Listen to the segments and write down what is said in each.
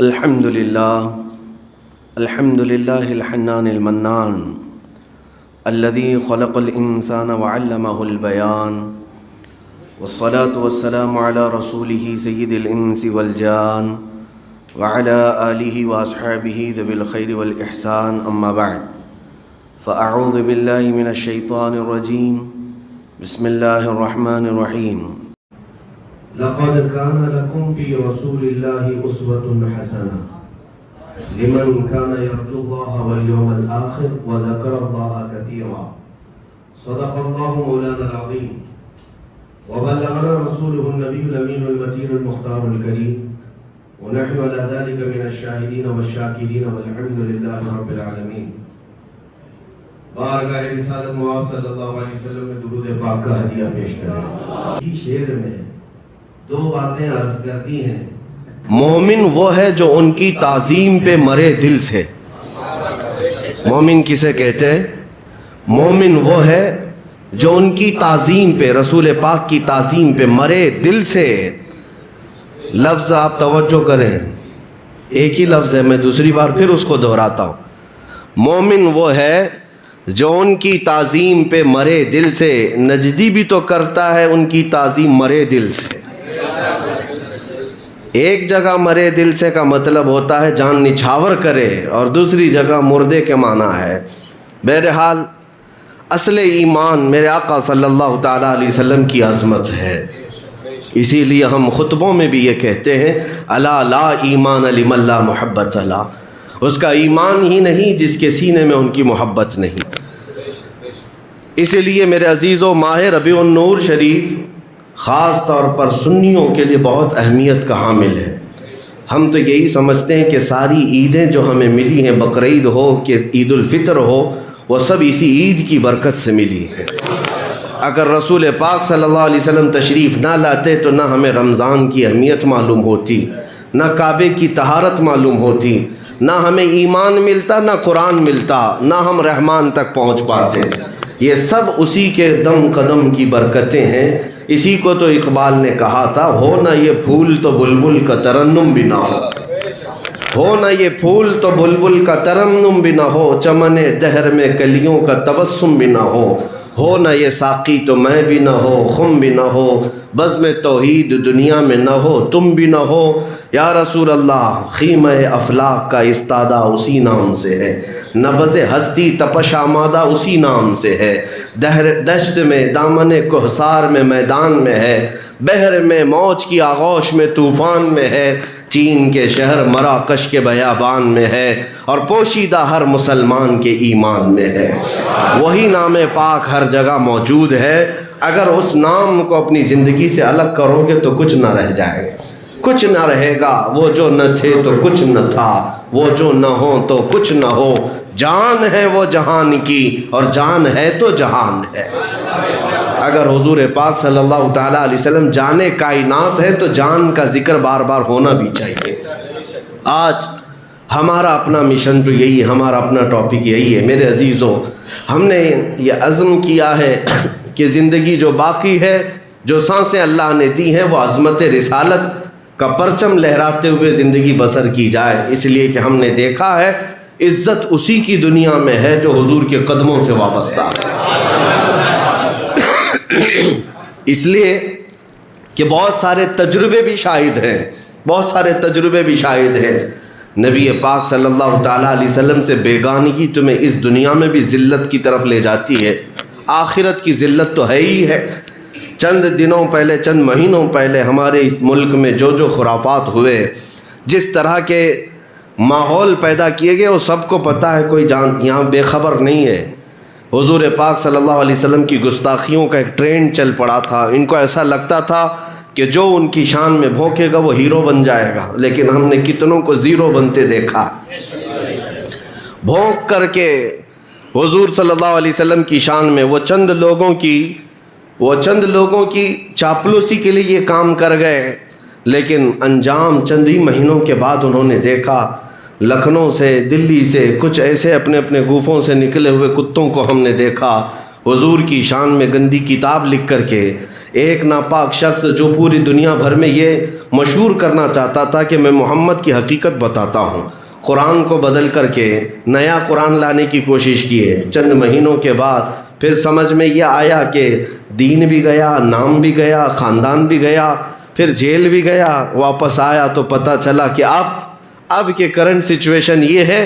الحمد لله الحنان المنان الذي خلق الإنسان وعلمه البيان والصلاة والسلام على رسوله سيد الإنس والجان وعلى آله وأصحابه ذوي الخير والإحسان أما بعد فأعوذ بالله من الشيطان الرجيم بسم الله الرحمن الرحيم لقد كان لكم في رسول الله أسوة حسنة لمن كان يرجو الله واليوم الآخر وذكر الله كثيرا صدق الله مولانا العظيم وبلغنا رسوله النبي الأمين المتين المختار الكريم ونحن على ذلك من الشاهدين والشاكرين والحمد لله رب العالمين. بارگاہ رسالت مواب صلی اللہ علیہ وسلم میں درود پاک کا ہدیہ پیش کریں. اس شعر میں دو باتیں عرض کرتی ہیں. مومن وہ ہے جو ان کی تعظیم پہ مرے دل سے. مومن کسے کہتے ہیں؟ مومن وہ ہے جو ان کی تعظیم پہ، رسول پاک کی تعظیم پہ مرے دل سے. لفظ آپ توجہ کریں، ایک ہی لفظ ہے، میں دوسری بار پھر اس کو دہراتا ہوں. مومن وہ ہے جو ان کی تعظیم پہ مرے دل سے. نجدی بھی تو کرتا ہے ان کی تعظیم مرے دل سے. ایک جگہ مرے دل سے کا مطلب ہوتا ہے جان نچھاور کرے، اور دوسری جگہ مردے کے معنی ہے. بہرحال اصل ایمان میرے آقا صلی اللہ تعالیٰ علیہ وسلم کی عظمت ہے. اسی لیے ہم خطبوں میں بھی یہ کہتے ہیں الا لا ایمان لمن لا محبت لا. اس کا ایمان ہی نہیں جس کے سینے میں ان کی محبت نہیں. اسی لیے میرے عزیزو، ماہ ربیع النور شریف خاص طور پر سنیوں کے لیے بہت اہمیت کا حامل ہے. ہم تو یہی سمجھتے ہیں کہ ساری عیدیں جو ہمیں ملی ہیں، بقرعید ہو کہ عید الفطر ہو، وہ سب اسی عید کی برکت سے ملی ہیں. اگر رسول پاک صلی اللہ علیہ وسلم تشریف نہ لاتے تو نہ ہمیں رمضان کی اہمیت معلوم ہوتی، نہ کعبے کی طہارت معلوم ہوتی، نہ ہمیں ایمان ملتا، نہ قرآن ملتا، نہ ہم رحمان تک پہنچ پاتے. یہ سب اسی کے دم قدم کی برکتیں ہیں. اسی کو تو اقبال نے کہا تھا، ہو نہ یہ پھول تو بلبل کا ترنم بھی نہ ہو نہ یہ پھول تو بلبل کا ترنم بھی نہ ہو، چمن دہر میں کلیوں کا تبسم بھی نہ ہو نہ یہ ساقی تو میں بھی نہ ہو، خم بھی نہ ہو، بزم توحید دنیا میں نہ ہو، تم بھی نہ ہو. یا رسول اللہ، خیمہ افلاک کا استادہ اسی نام سے ہے، نبض ہستی تپش آمادہ اسی نام سے ہے. دشت میں دامن کوہسار میں میدان میں ہے، بحر میں موج کی آغوش میں طوفان میں ہے، چین کے شہر مراکش کے بیابان میں ہے، اور پوشیدہ ہر مسلمان کے ایمان میں ہے. وہی نام پاک ہر جگہ موجود ہے. اگر اس نام کو اپنی زندگی سے الگ کرو گے تو کچھ نہ رہ جائے گا، کچھ نہ رہے گا. وہ جو نہ تھے تو کچھ نہ تھا، وہ جو نہ ہو تو کچھ نہ ہو. جان ہے وہ جہان کی، اور جان ہے تو جہان ہے. اگر حضور پاک صلی اللہ تعالیٰ علیہ وسلم جانے کائنات ہے تو جان کا ذکر بار بار ہونا بھی چاہیے. آج ہمارا اپنا مشن تو یہی ہے، ہمارا اپنا ٹاپک یہی ہے. میرے عزیزوں، ہم نے یہ عزم کیا ہے کہ زندگی جو باقی ہے، جو سانسیں اللہ نے دی ہیں، وہ عظمت رسالت کا پرچم لہراتے ہوئے زندگی بسر کی جائے. اس لیے کہ ہم نے دیکھا ہے عزت اسی کی دنیا میں ہے جو حضور کے قدموں سے وابستہ ہے. اس لیے کہ بہت سارے تجربے بھی شاہد ہیں، بہت سارے تجربے بھی شاہد ہیں. نبی پاک صلی اللہ تعالیٰ علیہ وسلم سے بیگانگی تمہیں اس دنیا میں بھی ذلت کی طرف لے جاتی ہے، آخرت کی ذلت تو ہے ہی ہے. چند دنوں پہلے، چند مہینوں پہلے ہمارے اس ملک میں جو خرافات ہوئے، جس طرح کے ماحول پیدا کیے گئے، وہ سب کو پتہ ہے، کوئی یہاں بے خبر نہیں ہے. حضور پاک صلی اللہ علیہ وسلم کی گستاخیوں کا ایک ٹرینڈ چل پڑا تھا. ان کو ایسا لگتا تھا کہ جو ان کی شان میں بھونکے گا وہ ہیرو بن جائے گا، لیکن ہم نے کتنوں کو زیرو بنتے دیکھا. بھونک کر کے حضور صلی اللہ علیہ وسلم کی شان میں وہ چند لوگوں کی چاپلوسی کے لیے یہ کام کر گئے، لیکن انجام چند ہی مہینوں کے بعد انہوں نے دیکھا. لکھنؤ سے، دلی سے کچھ ایسے اپنے گوفوں سے نکلے ہوئے کتوں کو ہم نے دیکھا حضور کی شان میں گندی کتاب لکھ کر کے ایک ناپاک شخص جو پوری دنیا بھر میں یہ مشہور کرنا چاہتا تھا کہ میں محمد کی حقیقت بتاتا ہوں، قرآن کو بدل کر کے نیا قرآن لانے کی کوشش کیے۔ چند مہینوں کے بعد پھر سمجھ میں یہ آیا کہ دین بھی گیا، نام بھی گیا، خاندان بھی گیا، پھر جیل بھی گیا۔ واپس آیا تو پتہ چلا کہ اب کے کرنٹ سچویشن یہ ہے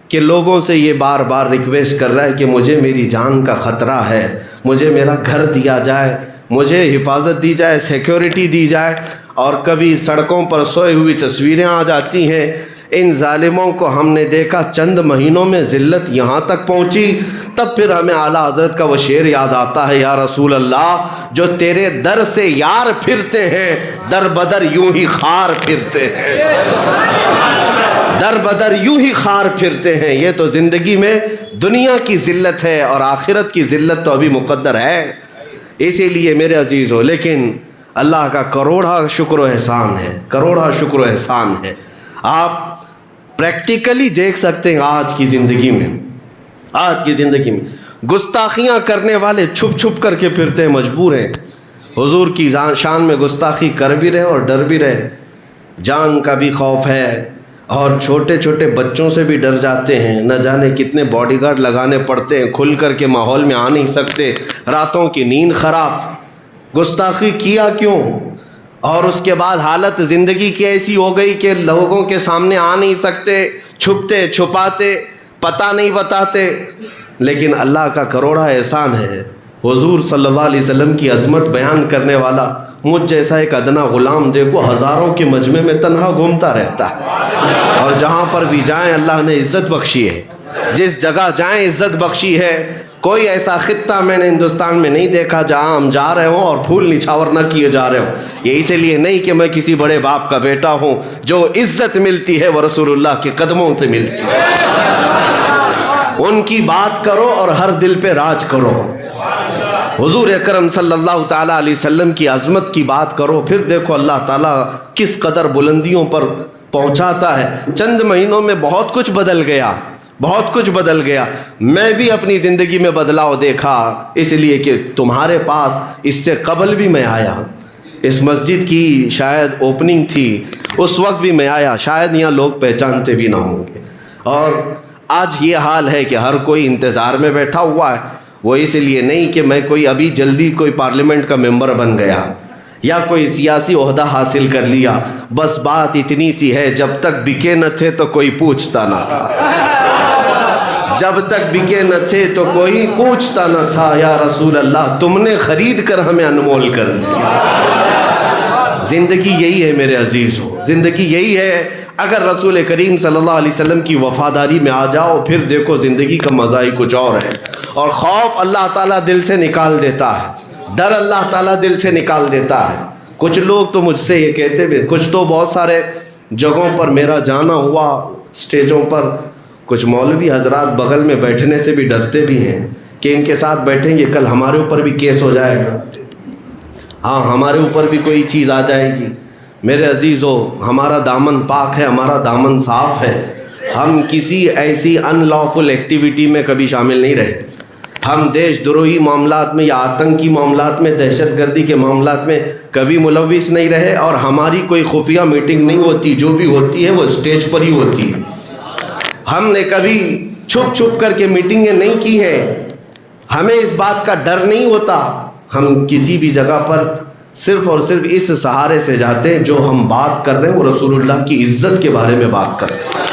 کہ لوگوں سے یہ بار بار ریکویسٹ کر رہا ہے کہ مجھے میری جان کا خطرہ ہے، مجھے میرا گھر دیا جائے، مجھے حفاظت دی جائے، سیکیورٹی دی جائے، اور کبھی سڑکوں پر سوئے ہوئی تصویریں آ جاتی ہیں۔ ان ظالموں کو ہم نے دیکھا چند مہینوں میں ذلت یہاں تک پہنچی، تب پھر ہمیں اعلیٰ حضرت کا وہ شعر یاد آتا ہے، یا رسول اللہ جو تیرے در سے یار پھرتے ہیں در بدر یوں ہی خار پھرتے ہیں، در بدر یوں ہی خار پھرتے ہیں۔ یہ تو زندگی میں دنیا کی ذلت ہے، اور آخرت کی ذلت تو ابھی مقدر ہے۔ اسی لیے میرے عزیزو، لیکن اللہ کا کروڑا شکر و احسان ہے، کروڑا شکر و احسان ہے۔ آپ پریکٹیکلی دیکھ سکتے ہیں آج کی زندگی میں گستاخیاں کرنے والے چھپ چھپ کر کے پھرتے ہیں، مجبور ہیں۔ حضور کی شان میں گستاخی کر بھی رہے اور ڈر بھی رہے، جان کا بھی خوف ہے، اور چھوٹے چھوٹے بچوں سے بھی ڈر جاتے ہیں۔ نہ جانے کتنے باڈی گارڈ لگانے پڑتے ہیں، کھل کر کے ماحول میں آ نہیں سکتے، راتوں کی نیند خراب۔ گستاخی کیا کیوں؟ اور اس کے بعد حالت زندگی کی ایسی ہو گئی کہ لوگوں کے سامنے آ نہیں سکتے، چھپتے چھپاتے، پتہ نہیں بتاتے۔ لیکن اللہ کا کروڑا احسان ہے، حضور صلی اللہ علیہ وسلم کی عظمت بیان کرنے والا مجھ جیسا ایک ادنا غلام دیکھو ہزاروں کے مجمع میں تنہا گھومتا رہتا ہے، اور جہاں پر بھی جائیں اللہ نے عزت بخشی ہے، جس جگہ جائیں عزت بخشی ہے۔ کوئی ایسا خطہ میں نے ہندوستان میں نہیں دیکھا جہاں ہم جا رہے ہوں اور پھول نچھاور نہ کیے جا رہے ہوں۔ یہ اسی لیے نہیں کہ میں کسی بڑے باپ کا بیٹا ہوں، جو عزت ملتی ہے وہ رسول اللہ کے قدموں سے ملتی ہے۔ ان کی بات کرو اور ہر دل پہ راج کرو۔ حضور اکرم صلی اللہ تعالیٰ علیہ وسلم کی عظمت کی بات کرو، پھر دیکھو اللہ تعالیٰ کس قدر بلندیوں پر پہنچاتا ہے۔ چند مہینوں میں بہت کچھ بدل گیا، بہت کچھ بدل گیا۔ میں بھی اپنی زندگی میں بدلاؤ دیکھا، اس لیے کہ تمہارے پاس اس سے قبل بھی میں آیا۔ اس مسجد کی شاید اوپننگ تھی، اس وقت بھی میں آیا، شاید یہاں لوگ پہچانتے بھی نہ ہوں گے۔ اور آج یہ حال ہے کہ ہر کوئی انتظار میں بیٹھا ہوا ہے۔ وہ اس لیے نہیں کہ میں کوئی ابھی جلدی کوئی پارلیمنٹ کا ممبر بن گیا یا کوئی سیاسی عہدہ حاصل کر لیا، بس بات اتنی سی ہے، جب تک بکے نہ تھے تو کوئی پوچھتا نہ تھا، جب تک بکے نہ تھے تو کوئی پوچھتا نہ تھا۔ یا رسول اللہ تم نے خرید کر ہمیں انمول کر دیا۔ زندگی یہی ہے میرے عزیزو، زندگی یہی ہے۔ اگر رسول کریم صلی اللہ علیہ وسلم کی وفاداری میں آ جاؤ، پھر دیکھو زندگی کا مزہ ہی کچھ اور ہے۔ اور خوف اللہ تعالیٰ دل سے نکال دیتا ہے، ڈر اللہ تعالیٰ دل سے نکال دیتا ہے۔ کچھ لوگ تو مجھ سے یہ کہتے بھی، کچھ تو بہت سارے جگہوں پر میرا جانا ہوا، اسٹیجوں پر، کچھ مولوی حضرات بغل میں بیٹھنے سے بھی ڈرتے بھی ہیں کہ ان کے ساتھ بیٹھیں گے کل ہمارے اوپر بھی کیس ہو جائے گا، ہاں ہمارے اوپر بھی کوئی چیز آ جائے گی۔ میرے عزیزو، ہمارا دامن پاک ہے، ہمارا دامن صاف ہے، ہم کسی ایسی ان لافل ایکٹیویٹی میں کبھی شامل نہیں رہے۔ ہم دیش دروہی معاملات میں یا آتنکی معاملات میں، دہشت گردی کے معاملات میں کبھی ملوث نہیں رہے، اور ہماری کوئی خفیہ میٹنگ نہیں ہوتی، جو بھی ہوتی ہے وہ اسٹیج پر ہی ہوتی ہے۔ ہم نے کبھی چھپ چھپ کر کے میٹنگیں نہیں کی ہیں، ہمیں اس بات کا ڈر نہیں ہوتا۔ ہم کسی بھی جگہ پر صرف اور صرف اس سہارے سے جاتے ہیں، جو ہم بات کر رہے ہیں وہ رسول اللہ کی عزت کے بارے میں بات کر رہے ہیں۔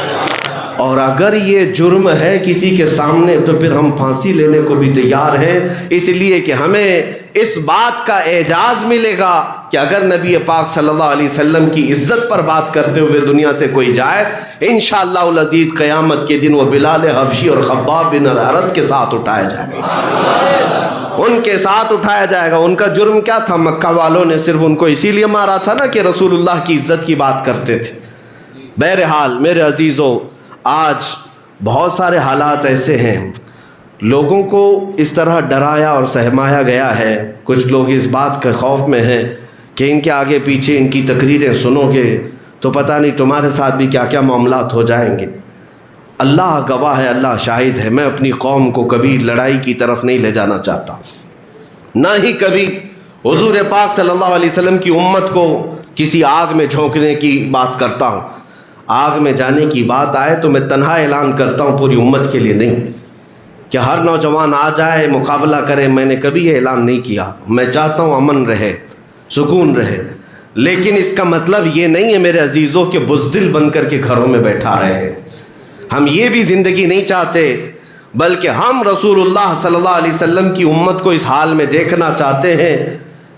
اور اگر یہ جرم ہے کسی کے سامنے تو پھر ہم پھانسی لینے کو بھی تیار ہیں، اس لیے کہ ہمیں اس بات کا اعزاز ملے گا کہ اگر نبی پاک صلی اللہ علیہ وسلم کی عزت پر بات کرتے ہوئے دنیا سے کوئی جائے، انشاءاللہ العزیز قیامت کے دن وہ بلال حبشی اور خباب بن الارت کے ساتھ اٹھایا جائے گا، ان کے ساتھ اٹھایا جائے گا۔ ان کا جرم کیا تھا؟ مکہ والوں نے صرف ان کو اسی لیے مارا تھا نا کہ رسول اللہ کی عزت کی بات کرتے تھے۔ بہرحال میرے عزیزو، آج بہت سارے حالات ایسے ہیں، لوگوں کو اس طرح ڈرایا اور سہمایا گیا ہے۔ کچھ لوگ اس بات کے خوف میں ہیں کہ ان کے آگے پیچھے ان کی تقریریں سنو گے تو پتہ نہیں تمہارے ساتھ بھی کیا کیا معاملات ہو جائیں گے۔ اللہ گواہ ہے، اللہ شاہد ہے، میں اپنی قوم کو کبھی لڑائی کی طرف نہیں لے جانا چاہتا، نہ ہی کبھی حضور پاک صلی اللہ علیہ وسلم کی امت کو کسی آگ میں جھونکنے کی بات کرتا ہوں، آگ میں جانے کی بات آئے تو میں تنہا اعلان کرتا ہوں، پوری امت کے لیے نہیں کہ ہر نوجوان آ جائے مقابلہ کرے، میں نے کبھی یہ اعلان نہیں کیا۔ میں چاہتا ہوں امن رہے، سکون رہے، لیکن اس کا مطلب یہ نہیں ہے میرے عزیزوں کہ بزدل بن کر کے گھروں میں بیٹھا رہے ہیں۔ ہم یہ بھی زندگی نہیں چاہتے، بلکہ ہم رسول اللہ صلی اللہ علیہ وسلم کی امت کو اس حال میں دیکھنا چاہتے ہیں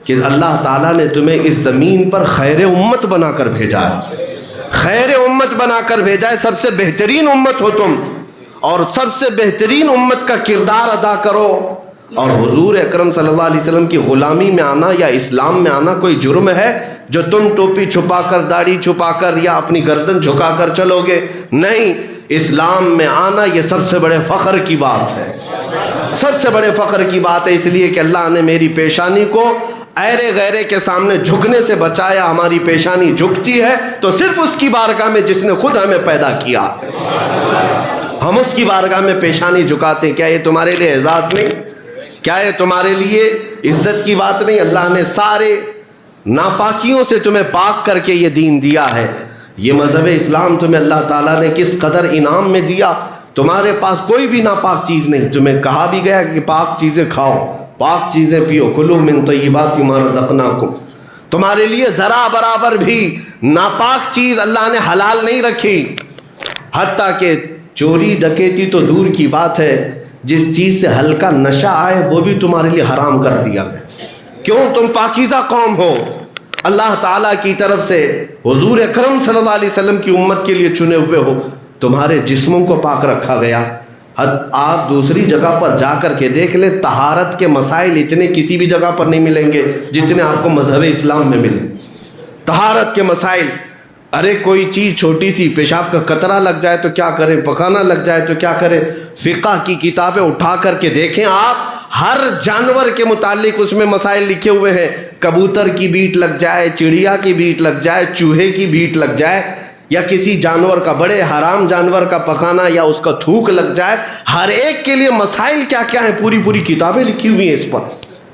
کہ اللہ تعالیٰ نے تمہیں اس زمین پر خیر امت بنا کر بھیجا ہے، خیر امت بنا کر بھیجا ہے، سب سے بہترین امت ہو تم، اور سب سے بہترین امت کا کردار ادا کرو۔ اور حضور اکرم صلی اللہ علیہ وسلم کی غلامی میں آنا یا اسلام میں آنا کوئی جرم ہے جو تم ٹوپی چھپا کر، داڑھی چھپا کر یا اپنی گردن جھکا کر چلو گے؟ نہیں، اسلام میں آنا یہ سب سے بڑے فخر کی بات ہے، سب سے بڑے فخر کی بات ہے، اس لیے کہ اللہ نے میری پیشانی کو ایرے غیرے کے سامنے جھکنے سے بچایا۔ ہماری پیشانی جھکتی ہے تو صرف اس کی بارگاہ میں جس نے خود ہمیں پیدا کیا، ہم اس کی بارگاہ میں پیشانی جھکاتے ہیں۔ کیا یہ تمہارے لیے اعزاز نہیں؟ کیا یہ تمہارے لیے عزت کی بات نہیں؟ اللہ نے سارے ناپاکیوں سے تمہیں پاک کر کے یہ دین دیا ہے۔ یہ مذہب اسلام تمہیں اللہ تعالیٰ نے کس قدر انعام میں دیا، تمہارے پاس کوئی بھی ناپاک چیز نہیں۔ تمہیں کہا بھی گیا کہ پاک چیزیں کھاؤ، پاک چیزیں پیو، کلوا من طیبات ما رزقناکم۔ تمہارے لیے ذرا برابر بھی ناپاک چیز اللہ نے حلال نہیں رکھی، حتیٰ کہ چوری ڈکیتی تو دور کی بات ہے، جس چیز سے ہلکا نشہ آئے وہ بھی تمہارے لیے حرام کر دیا گیا۔ کیوں؟ تم پاکیزہ قوم ہو، اللہ تعالیٰ کی طرف سے حضور اکرم صلی اللہ علیہ وسلم کی امت کے لیے چنے ہوئے ہو، تمہارے جسموں کو پاک رکھا گیا۔ آپ دوسری جگہ پر جا کر کے دیکھ لیں، طہارت کے مسائل اتنے کسی بھی جگہ پر نہیں ملیں گے جتنے آپ کو مذہب اسلام میں ملیں۔ طہارت کے مسائل، ارے کوئی چیز چھوٹی سی پیشاب کا قطرہ لگ جائے تو کیا کریں، پکانا لگ جائے تو کیا کریں، فقہ کی کتابیں اٹھا کر کے دیکھیں آپ، ہر جانور کے متعلق اس میں مسائل لکھے ہوئے ہیں۔ کبوتر کی بیٹ لگ جائے، چڑیا کی بیٹ لگ جائے، چوہے کی بیٹ لگ جائے، یا کسی جانور کا، بڑے حرام جانور کا پکانا یا اس کا تھوک لگ جائے، ہر ایک کے لیے مسائل کیا کیا ہیں، پوری پوری کتابیں لکھی ہوئی ہیں، اس پر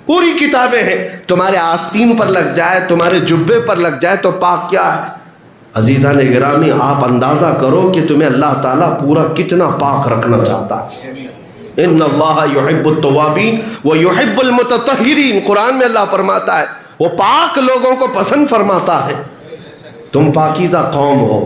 پوری کتابیں ہیں۔ تمہارے آستین پر لگ جائے، تمہارے جبے پر لگ جائے تو پاک کیا ہے؟ عزیزان گرامی، آپ اندازہ کرو کہ تمہیں اللہ تعالیٰ پورا کتنا پاک رکھنا چاہتا ہے۔ ان اللہ یحب التوابین ویحب المتطہرین، قرآن میں اللہ فرماتا ہے وہ پاک لوگوں کو پسند فرماتا ہے۔ تم پاکیزہ قوم ہو،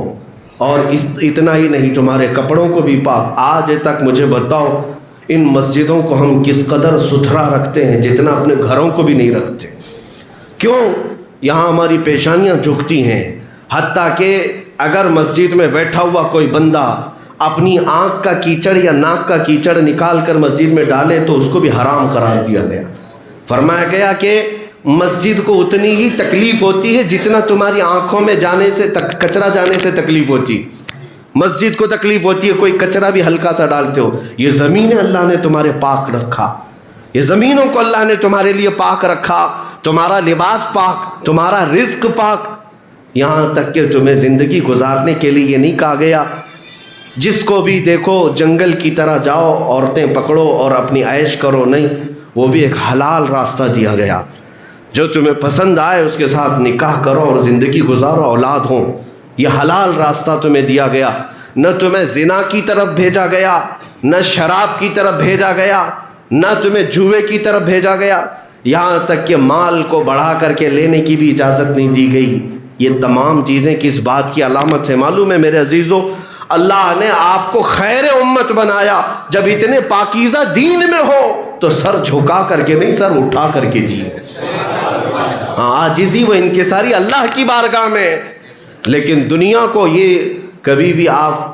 اور اتنا ہی نہیں، تمہارے کپڑوں کو بھی پاک۔ آج تک مجھے بتاؤ ان مسجدوں کو ہم کس قدر ستھرا رکھتے ہیں، جتنا اپنے گھروں کو بھی نہیں رکھتے۔ کیوں؟ یہاں ہماری پیشانیاں جھکتی ہیں، حتیٰ کہ اگر مسجد میں بیٹھا ہوا کوئی بندہ اپنی آنکھ کا کیچڑ یا ناک کا کیچڑ نکال کر مسجد میں ڈالے تو اس کو بھی حرام قرار دیا گیا۔ فرمایا گیا کہ مسجد کو اتنی ہی تکلیف ہوتی ہے جتنا تمہاری آنکھوں میں جانے سے کچرا جانے سے تکلیف ہوتی، مسجد کو تکلیف ہوتی ہے کوئی کچرا بھی ہلکا سا ڈالتے ہو۔ یہ زمینیں اللہ نے تمہارے پاک رکھا، یہ زمینوں کو اللہ نے تمہارے لیے پاک رکھا، تمہارا لباس پاک، تمہارا رزق پاک، یہاں تک کہ تمہیں زندگی گزارنے کے لیے یہ نہیں کہا گیا جس کو بھی دیکھو جنگل کی طرح جاؤ، عورتیں پکڑو اور اپنی عیش کرو، نہیں، وہ بھی ایک حلال راستہ دیا گیا۔ جو تمہیں پسند آئے اس کے ساتھ نکاح کرو اور زندگی گزارو، اولاد ہوں، یہ حلال راستہ تمہیں دیا گیا۔ نہ تمہیں زنا کی طرف بھیجا گیا، نہ شراب کی طرف بھیجا گیا، نہ تمہیں جوئے کی طرف بھیجا گیا، یہاں تک کہ مال کو بڑھا کر کے لینے کی بھی اجازت نہیں دی گئی۔ یہ تمام چیزیں کس بات کی علامت ہے معلوم ہے میرے عزیزو؟ اللہ نے آپ کو خیر امت بنایا۔ جب اتنے پاکیزہ دین میں ہو تو سر جھکا کر کے نہیں، سر اٹھا کر کے جیے۔ عاجزی و انکساری اللہ کی بارگاہ میں۔ لیکن دنیا کو یہ کبھی بھی آپ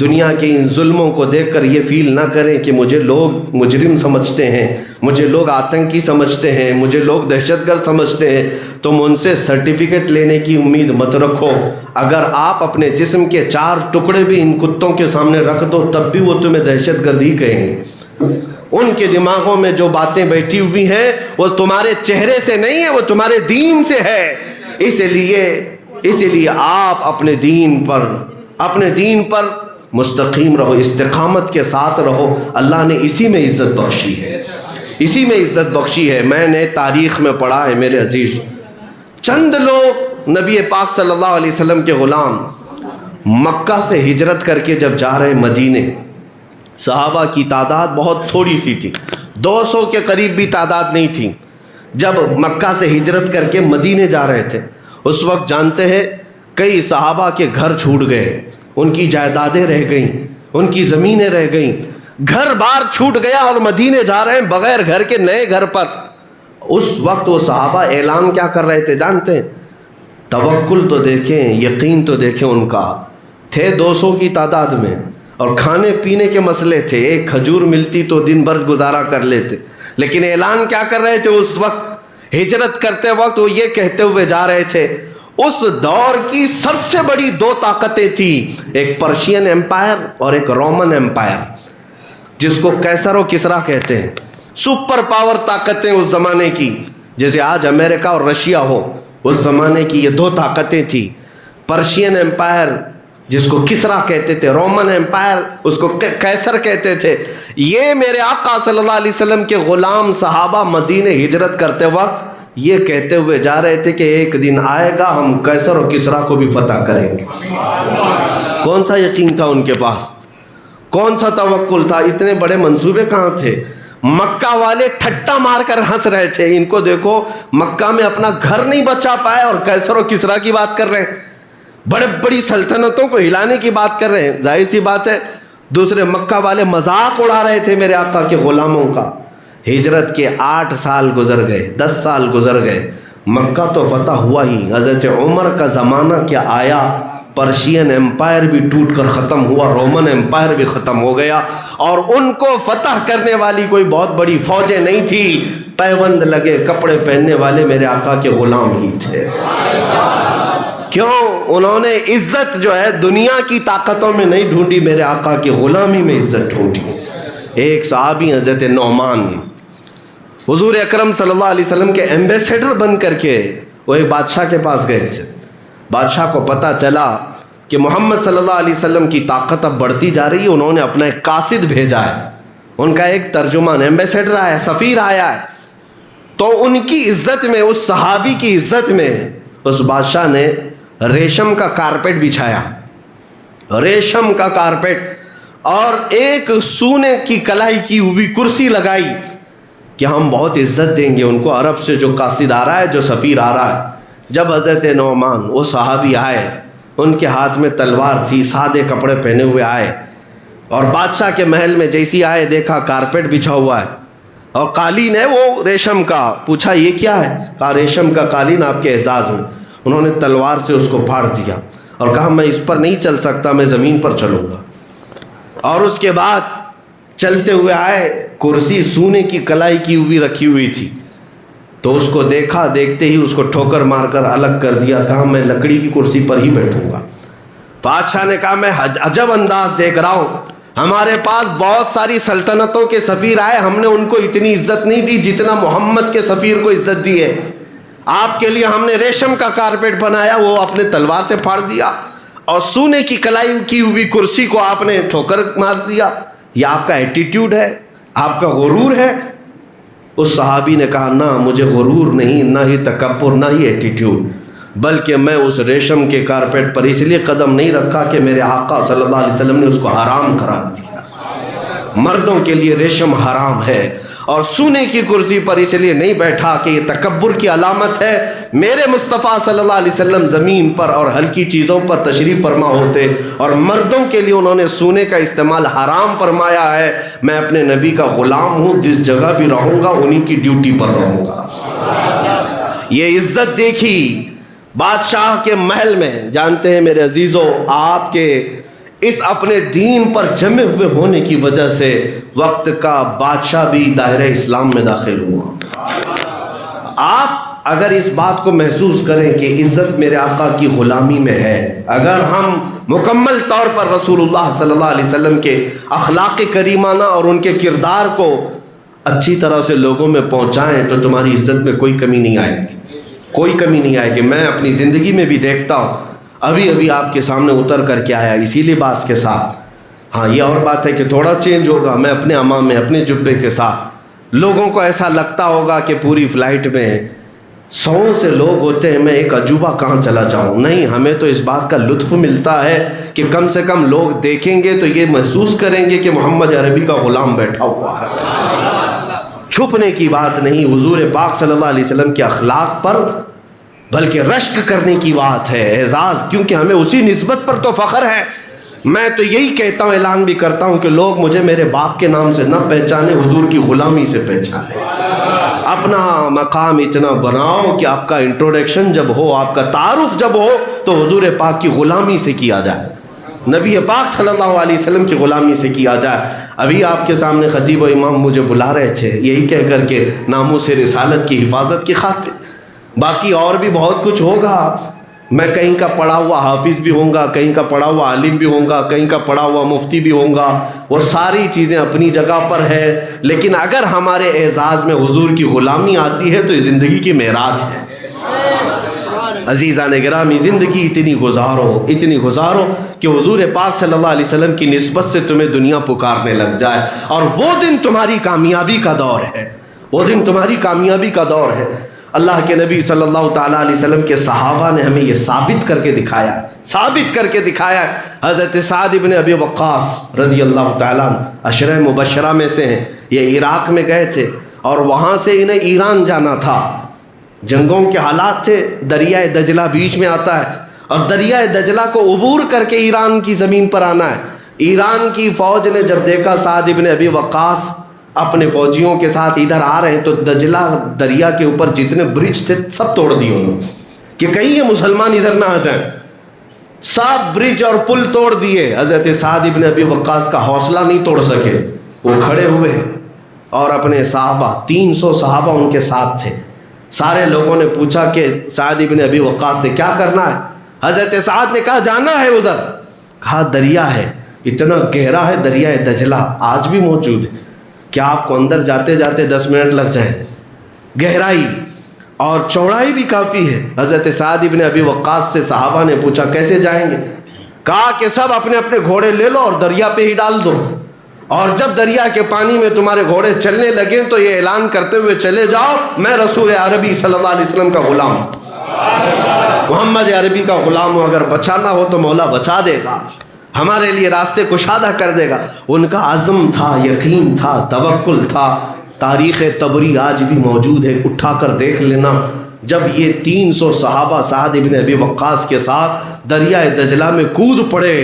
دنیا کے ان ظلموں کو دیکھ کر یہ فیل نہ کریں کہ مجھے لوگ مجرم سمجھتے ہیں، مجھے لوگ آتنکی سمجھتے ہیں، مجھے لوگ دہشت گرد سمجھتے ہیں۔ تم ان سے سرٹیفکیٹ لینے کی امید مت رکھو۔ اگر آپ اپنے جسم کے 4 ٹکڑے بھی ان کتوں کے سامنے رکھ دو تب بھی وہ تمہیں دہشت گرد ہی کہیں گے۔ ان کے دماغوں میں جو باتیں بیٹھی ہوئی ہیں وہ تمہارے چہرے سے نہیں ہے، وہ تمہارے دین سے ہے۔ اس لیے آپ اپنے دین پر مستقیم رہو، استقامت کے ساتھ رہو۔ اللہ نے اسی میں عزت بخشی ہے، اسی میں عزت بخشی ہے۔ میں نے تاریخ میں پڑھا ہے میرے عزیز، چند لوگ نبی پاک صلی اللہ علیہ وسلم کے غلام مکہ سے ہجرت کر کے جب جا رہے مدینے، صحابہ کی تعداد بہت تھوڑی سی تھی، 200 کے قریب بھی تعداد نہیں تھی۔ جب مکہ سے ہجرت کر کے مدینے جا رہے تھے، اس وقت جانتے ہیں کئی صحابہ کے گھر چھوٹ گئے، ان کی جائیدادیں رہ گئیں، ان کی زمینیں رہ گئیں، گھر بار چھوٹ گیا اور مدینے جا رہے ہیں بغیر گھر کے نئے گھر پر۔ اس وقت وہ صحابہ اعلان کیا کر رہے تھے جانتے ہیں؟ توکل تو دیکھیں، یقین تو دیکھیں، ان کا تھے 200 کی تعداد میں اور کھانے پینے کے مسئلے تھے، ایک کھجور ملتی تو دن بھر گزارا کر لیتے، لیکن اعلان کیا کر رہے تھے اس وقت؟ ہجرت کرتے وقت وہ یہ کہتے ہوئے جا رہے تھے، اس دور کی سب سے بڑی 2 طاقتیں تھیں، ایک پرشین ایمپائر اور ایک رومن ایمپائر، جس کو کیسر و کسرا کہتے ہیں۔ سپر پاور طاقتیں اس زمانے کی، جیسے آج امریکہ اور رشیا ہو، اس زمانے کی یہ 2 طاقتیں تھیں۔ پرشین ایمپائر جس کو کسرا کہتے تھے، رومن ایمپائر اس کو کیسر کہتے تھے۔ یہ میرے آقا صلی اللہ علیہ وسلم کے غلام صحابہ مدینے ہجرت کرتے وقت یہ کہتے ہوئے جا رہے تھے کہ ایک دن آئے گا ہم کیسر اور کسرا کو بھی فتح کریں گے۔ کون سا یقین تھا ان کے پاس؟ کون سا توکل تھا؟ اتنے بڑے منصوبے کہاں تھے؟ مکہ والے ٹھٹا مار کر ہنس رہے تھے، ان کو دیکھو مکہ میں اپنا گھر نہیں بچا پائے اور کیسر و کسرا کی بات کر رہے ہیں، بڑے بڑی سلطنتوں کو ہلانے کی بات کر رہے ہیں۔ ظاہر سی بات ہے دوسرے مکہ والے مذاق اڑا رہے تھے میرے آقا کے غلاموں کا۔ ہجرت کے 8 سال گزر گئے، 10 سال گزر گئے، مکہ تو فتح ہوا ہی، حضرت عمر کا زمانہ کیا آیا، پرشین ایمپائر بھی ٹوٹ کر ختم ہوا، رومن ایمپائر بھی ختم ہو گیا، اور ان کو فتح کرنے والی کوئی بہت بڑی فوجیں نہیں تھی، پیوند لگے کپڑے پہننے والے میرے آقا کے غلام ہی تھے۔ کیوں؟ انہوں نے عزت جو ہے دنیا کی طاقتوں میں نہیں ڈھونڈی، میرے آقا کی غلامی میں عزت ڈھونڈی۔ ایک صحابی حضرت نعمان حضور اکرم صلی اللہ علیہ وسلم کے ایمبیسیڈر بن کر کے وہ ایک بادشاہ کے پاس گئے تھے۔ بادشاہ کو پتہ چلا کہ محمد صلی اللہ علیہ وسلم کی طاقت اب بڑھتی جا رہی ہے، انہوں نے اپنا ایک قاصد بھیجا ہے، ان کا ایک ترجمان ایمبیسیڈر آیا ہے، سفیر آیا ہے۔ تو ان کی عزت میں، اس صحابی کی عزت میں اس بادشاہ نے ریشم کا کارپیٹ بچھایا، ریشم کا کارپیٹ، اور ایک سونے کی کلائی کی ہوئی کرسی لگائی کہ ہم بہت عزت دیں گے ان کو، عرب سے جو قاصد آ رہا ہے، جو سفیر آ رہا ہے۔ جب حضرت نعمان وہ صحابی آئے، ان کے ہاتھ میں تلوار تھی، سادے کپڑے پہنے ہوئے آئے، اور بادشاہ کے محل میں جیسی آئے دیکھا کارپیٹ بچھا ہوا ہے اور قالین ہے وہ ریشم کا۔ پوچھا یہ کیا ہے؟ کہا ریشم کا قالین آپ کے اعزاز میں۔ انہوں نے تلوار سے اس کو پھاڑ دیا اور کہا میں اس پر نہیں چل سکتا، میں زمین پر چلوں گا۔ اور اس کے بعد چلتے ہوئے آئے، کرسی سونے کی کلائی کی ہوئی رکھی ہوئی تھی، تو اس کو دیکھا، دیکھتے ہی اس کو ٹھوکر مار کر الگ کر دیا، کہا میں لکڑی کی کرسی پر ہی بیٹھوں گا۔ بادشاہ نے کہا میں عجب انداز دیکھ رہا ہوں، ہمارے پاس بہت ساری سلطنتوں کے سفیر آئے، ہم نے ان کو اتنی عزت نہیں دی جتنا محمد کے سفیر کو عزت دی ہے۔ آپ کے لیے ہم نے ریشم کا کارپیٹ بنایا، وہ اپنے تلوار سے پھاڑ دیا، اور سونے کی کلائی کی ہوئی کرسی کو آپ نے ٹھوکر مار دیا۔ یہ آپ کا ایٹیٹیوڈ ہے، آپ کا غرور ہے؟ اس صحابی نے کہا نہ، مجھے غرور نہیں، نہ ہی تکبر، نہ ہی ایٹیٹیوڈ، بلکہ میں اس ریشم کے کارپیٹ پر اس لیے قدم نہیں رکھا کہ میرے آقا صلی اللہ علیہ وسلم نے اس کو حرام قرار دیا۔ مردوں کے لیے ریشم حرام ہے، اور سونے کی کرسی پر اس لیے نہیں بیٹھا کہ یہ تکبر کی علامت ہے۔ میرے مصطفیٰ صلی اللہ علیہ وسلم زمین پر اور ہلکی چیزوں پر تشریف فرما ہوتے، اور مردوں کے لیے انہوں نے سونے کا استعمال حرام فرمایا ہے۔ میں اپنے نبی کا غلام ہوں، جس جگہ بھی رہوں گا انہی کی ڈیوٹی پر رہوں گا۔ یہ عزت دیکھی بادشاہ کے محل میں۔ جانتے ہیں میرے عزیزو، آپ کے اس اپنے دین پر جمے ہوئے ہونے کی وجہ سے وقت کا بادشاہ بھی دائرہ اسلام میں داخل ہوا۔ آپ اگر اس بات کو محسوس کریں کہ عزت میرے آقا کی غلامی میں ہے، اگر ہم مکمل طور پر رسول اللہ صلی اللہ علیہ وسلم کے اخلاق کریمانہ اور ان کے کردار کو اچھی طرح سے لوگوں میں پہنچائیں تو تمہاری عزت میں کوئی کمی نہیں آئے گی، کوئی کمی نہیں آئے گی۔ میں اپنی زندگی میں بھی دیکھتا ہوں، ابھی آپ کے سامنے اتر کر کے آیا اسی لباس کے ساتھ، ہاں یہ اور بات ہے کہ تھوڑا چینج ہوگا، میں اپنے امام میں اپنے جبے کے ساتھ، لوگوں کو ایسا لگتا ہوگا کہ پوری فلائٹ میں 100 سے لوگ ہوتے ہیں، میں ایک عجوبہ کہاں چلا جاؤں. نہیں، ہمیں تو اس بات کا لطف ملتا ہے کہ کم سے کم لوگ دیکھیں گے تو یہ محسوس کریں گے کہ محمد عربی کا غلام بیٹھا ہوا ہے. چھپنے کی بات نہیں، حضور پاک صلی اللہ علیہ وسلم کے اخلاق پر بلکہ رشک کرنے کی بات ہے، اعزاز، کیونکہ ہمیں اسی نسبت پر تو فخر ہے. میں تو یہی کہتا ہوں، اعلان بھی کرتا ہوں کہ لوگ مجھے میرے باپ کے نام سے نہ پہچانے، حضور کی غلامی سے پہچانے. اپنا مقام اتنا بناؤ کہ آپ کا انٹروڈکشن جب ہو، آپ کا تعارف جب ہو تو حضور پاک کی غلامی سے کیا جائے، نبی پاک صلی اللہ علیہ وسلم کی غلامی سے کیا جائے. ابھی آپ کے سامنے خطیب و امام مجھے بلا رہے تھے یہی کہہ کر کے ناموس رسالت کی حفاظت کی خاطر. باقی اور بھی بہت کچھ ہوگا، میں کہیں کا پڑھا ہوا حافظ بھی ہوں گا، کہیں کا پڑھا ہوا عالم بھی ہوں گا، کہیں کا پڑھا ہوا مفتی بھی ہوں گا، وہ ساری چیزیں اپنی جگہ پر ہے. لیکن اگر ہمارے اعزاز میں حضور کی غلامی آتی ہے تو یہ زندگی کی معراج ہے. عزیزان گرامی، زندگی اتنی گزارو کہ حضور پاک صلی اللہ علیہ وسلم کی نسبت سے تمہیں دنیا پکارنے لگ جائے، اور وہ دن تمہاری کامیابی کا دور ہے، وہ دن تمہاری کامیابی کا دور ہے. اللہ کے نبی صلی اللہ تعالیٰ علیہ وسلم کے صحابہ نے ہمیں یہ ثابت کر کے دکھایا ہے. حضرت سعد ابن ابی وقاص رضی اللہ تعالیٰ عشرہ مبشرہ میں سے ہیں. یہ عراق میں گئے تھے اور وہاں سے انہیں ایران جانا تھا. جنگوں کے حالات تھے، دریائے دجلہ بیچ میں آتا ہے اور دریائے دجلہ کو عبور کر کے ایران کی زمین پر آنا ہے. ایران کی فوج نے جب دیکھا سعد ابن ابی وقاص اپنے فوجیوں کے ساتھ ادھر آ رہے ہیں تو دجلہ دریا کے اوپر جتنے برج تھے سب توڑ دیے انہوں نے کہ کہیں یہ مسلمان ادھر نہ آ جائیں. سب برج اور پل توڑ دیے. حضرت سعد ابن ابی وقاص کا حوصلہ نہیں توڑ سکے، وہ کھڑے ہوئے اور اپنے صحابہ 300 صحابہ ان کے ساتھ تھے. سارے لوگوں نے پوچھا کہ سعد ابن ابی وقاص سے کیا کرنا ہے؟ حضرت سعد نے کہا جانا ہے ادھر. کہا دریا ہے، اتنا گہرا ہے دریائے دجلہ، آج بھی موجود ہے، کیا آپ کو اندر جاتے جاتے 10 منٹ لگ جائیں؟ گہرائی اور چوڑائی بھی کافی ہے. حضرت سعد ابن ابی وقاص سے صحابہ نے پوچھا کیسے جائیں گے؟ کہا کہ سب اپنے اپنے گھوڑے لے لو اور دریا پہ ہی ڈال دو، اور جب دریا کے پانی میں تمہارے گھوڑے چلنے لگیں تو یہ اعلان کرتے ہوئے چلے جاؤ میں رسول عربی صلی اللہ علیہ وسلم کا غلام ہوں، محمد عربی کا غلام ہوں. اگر بچانا ہو تو مولا بچا دے گا، ہمارے لیے راستے کشادہ کر دے گا. ان کا عزم تھا، یقین تھا، توکل تھا. تاریخ طبری آج بھی موجود ہے، اٹھا کر دیکھ لینا. جب یہ 300 صحابہ سعد ابن ابی وقاص کے ساتھ دریائے دجلہ میں کود پڑے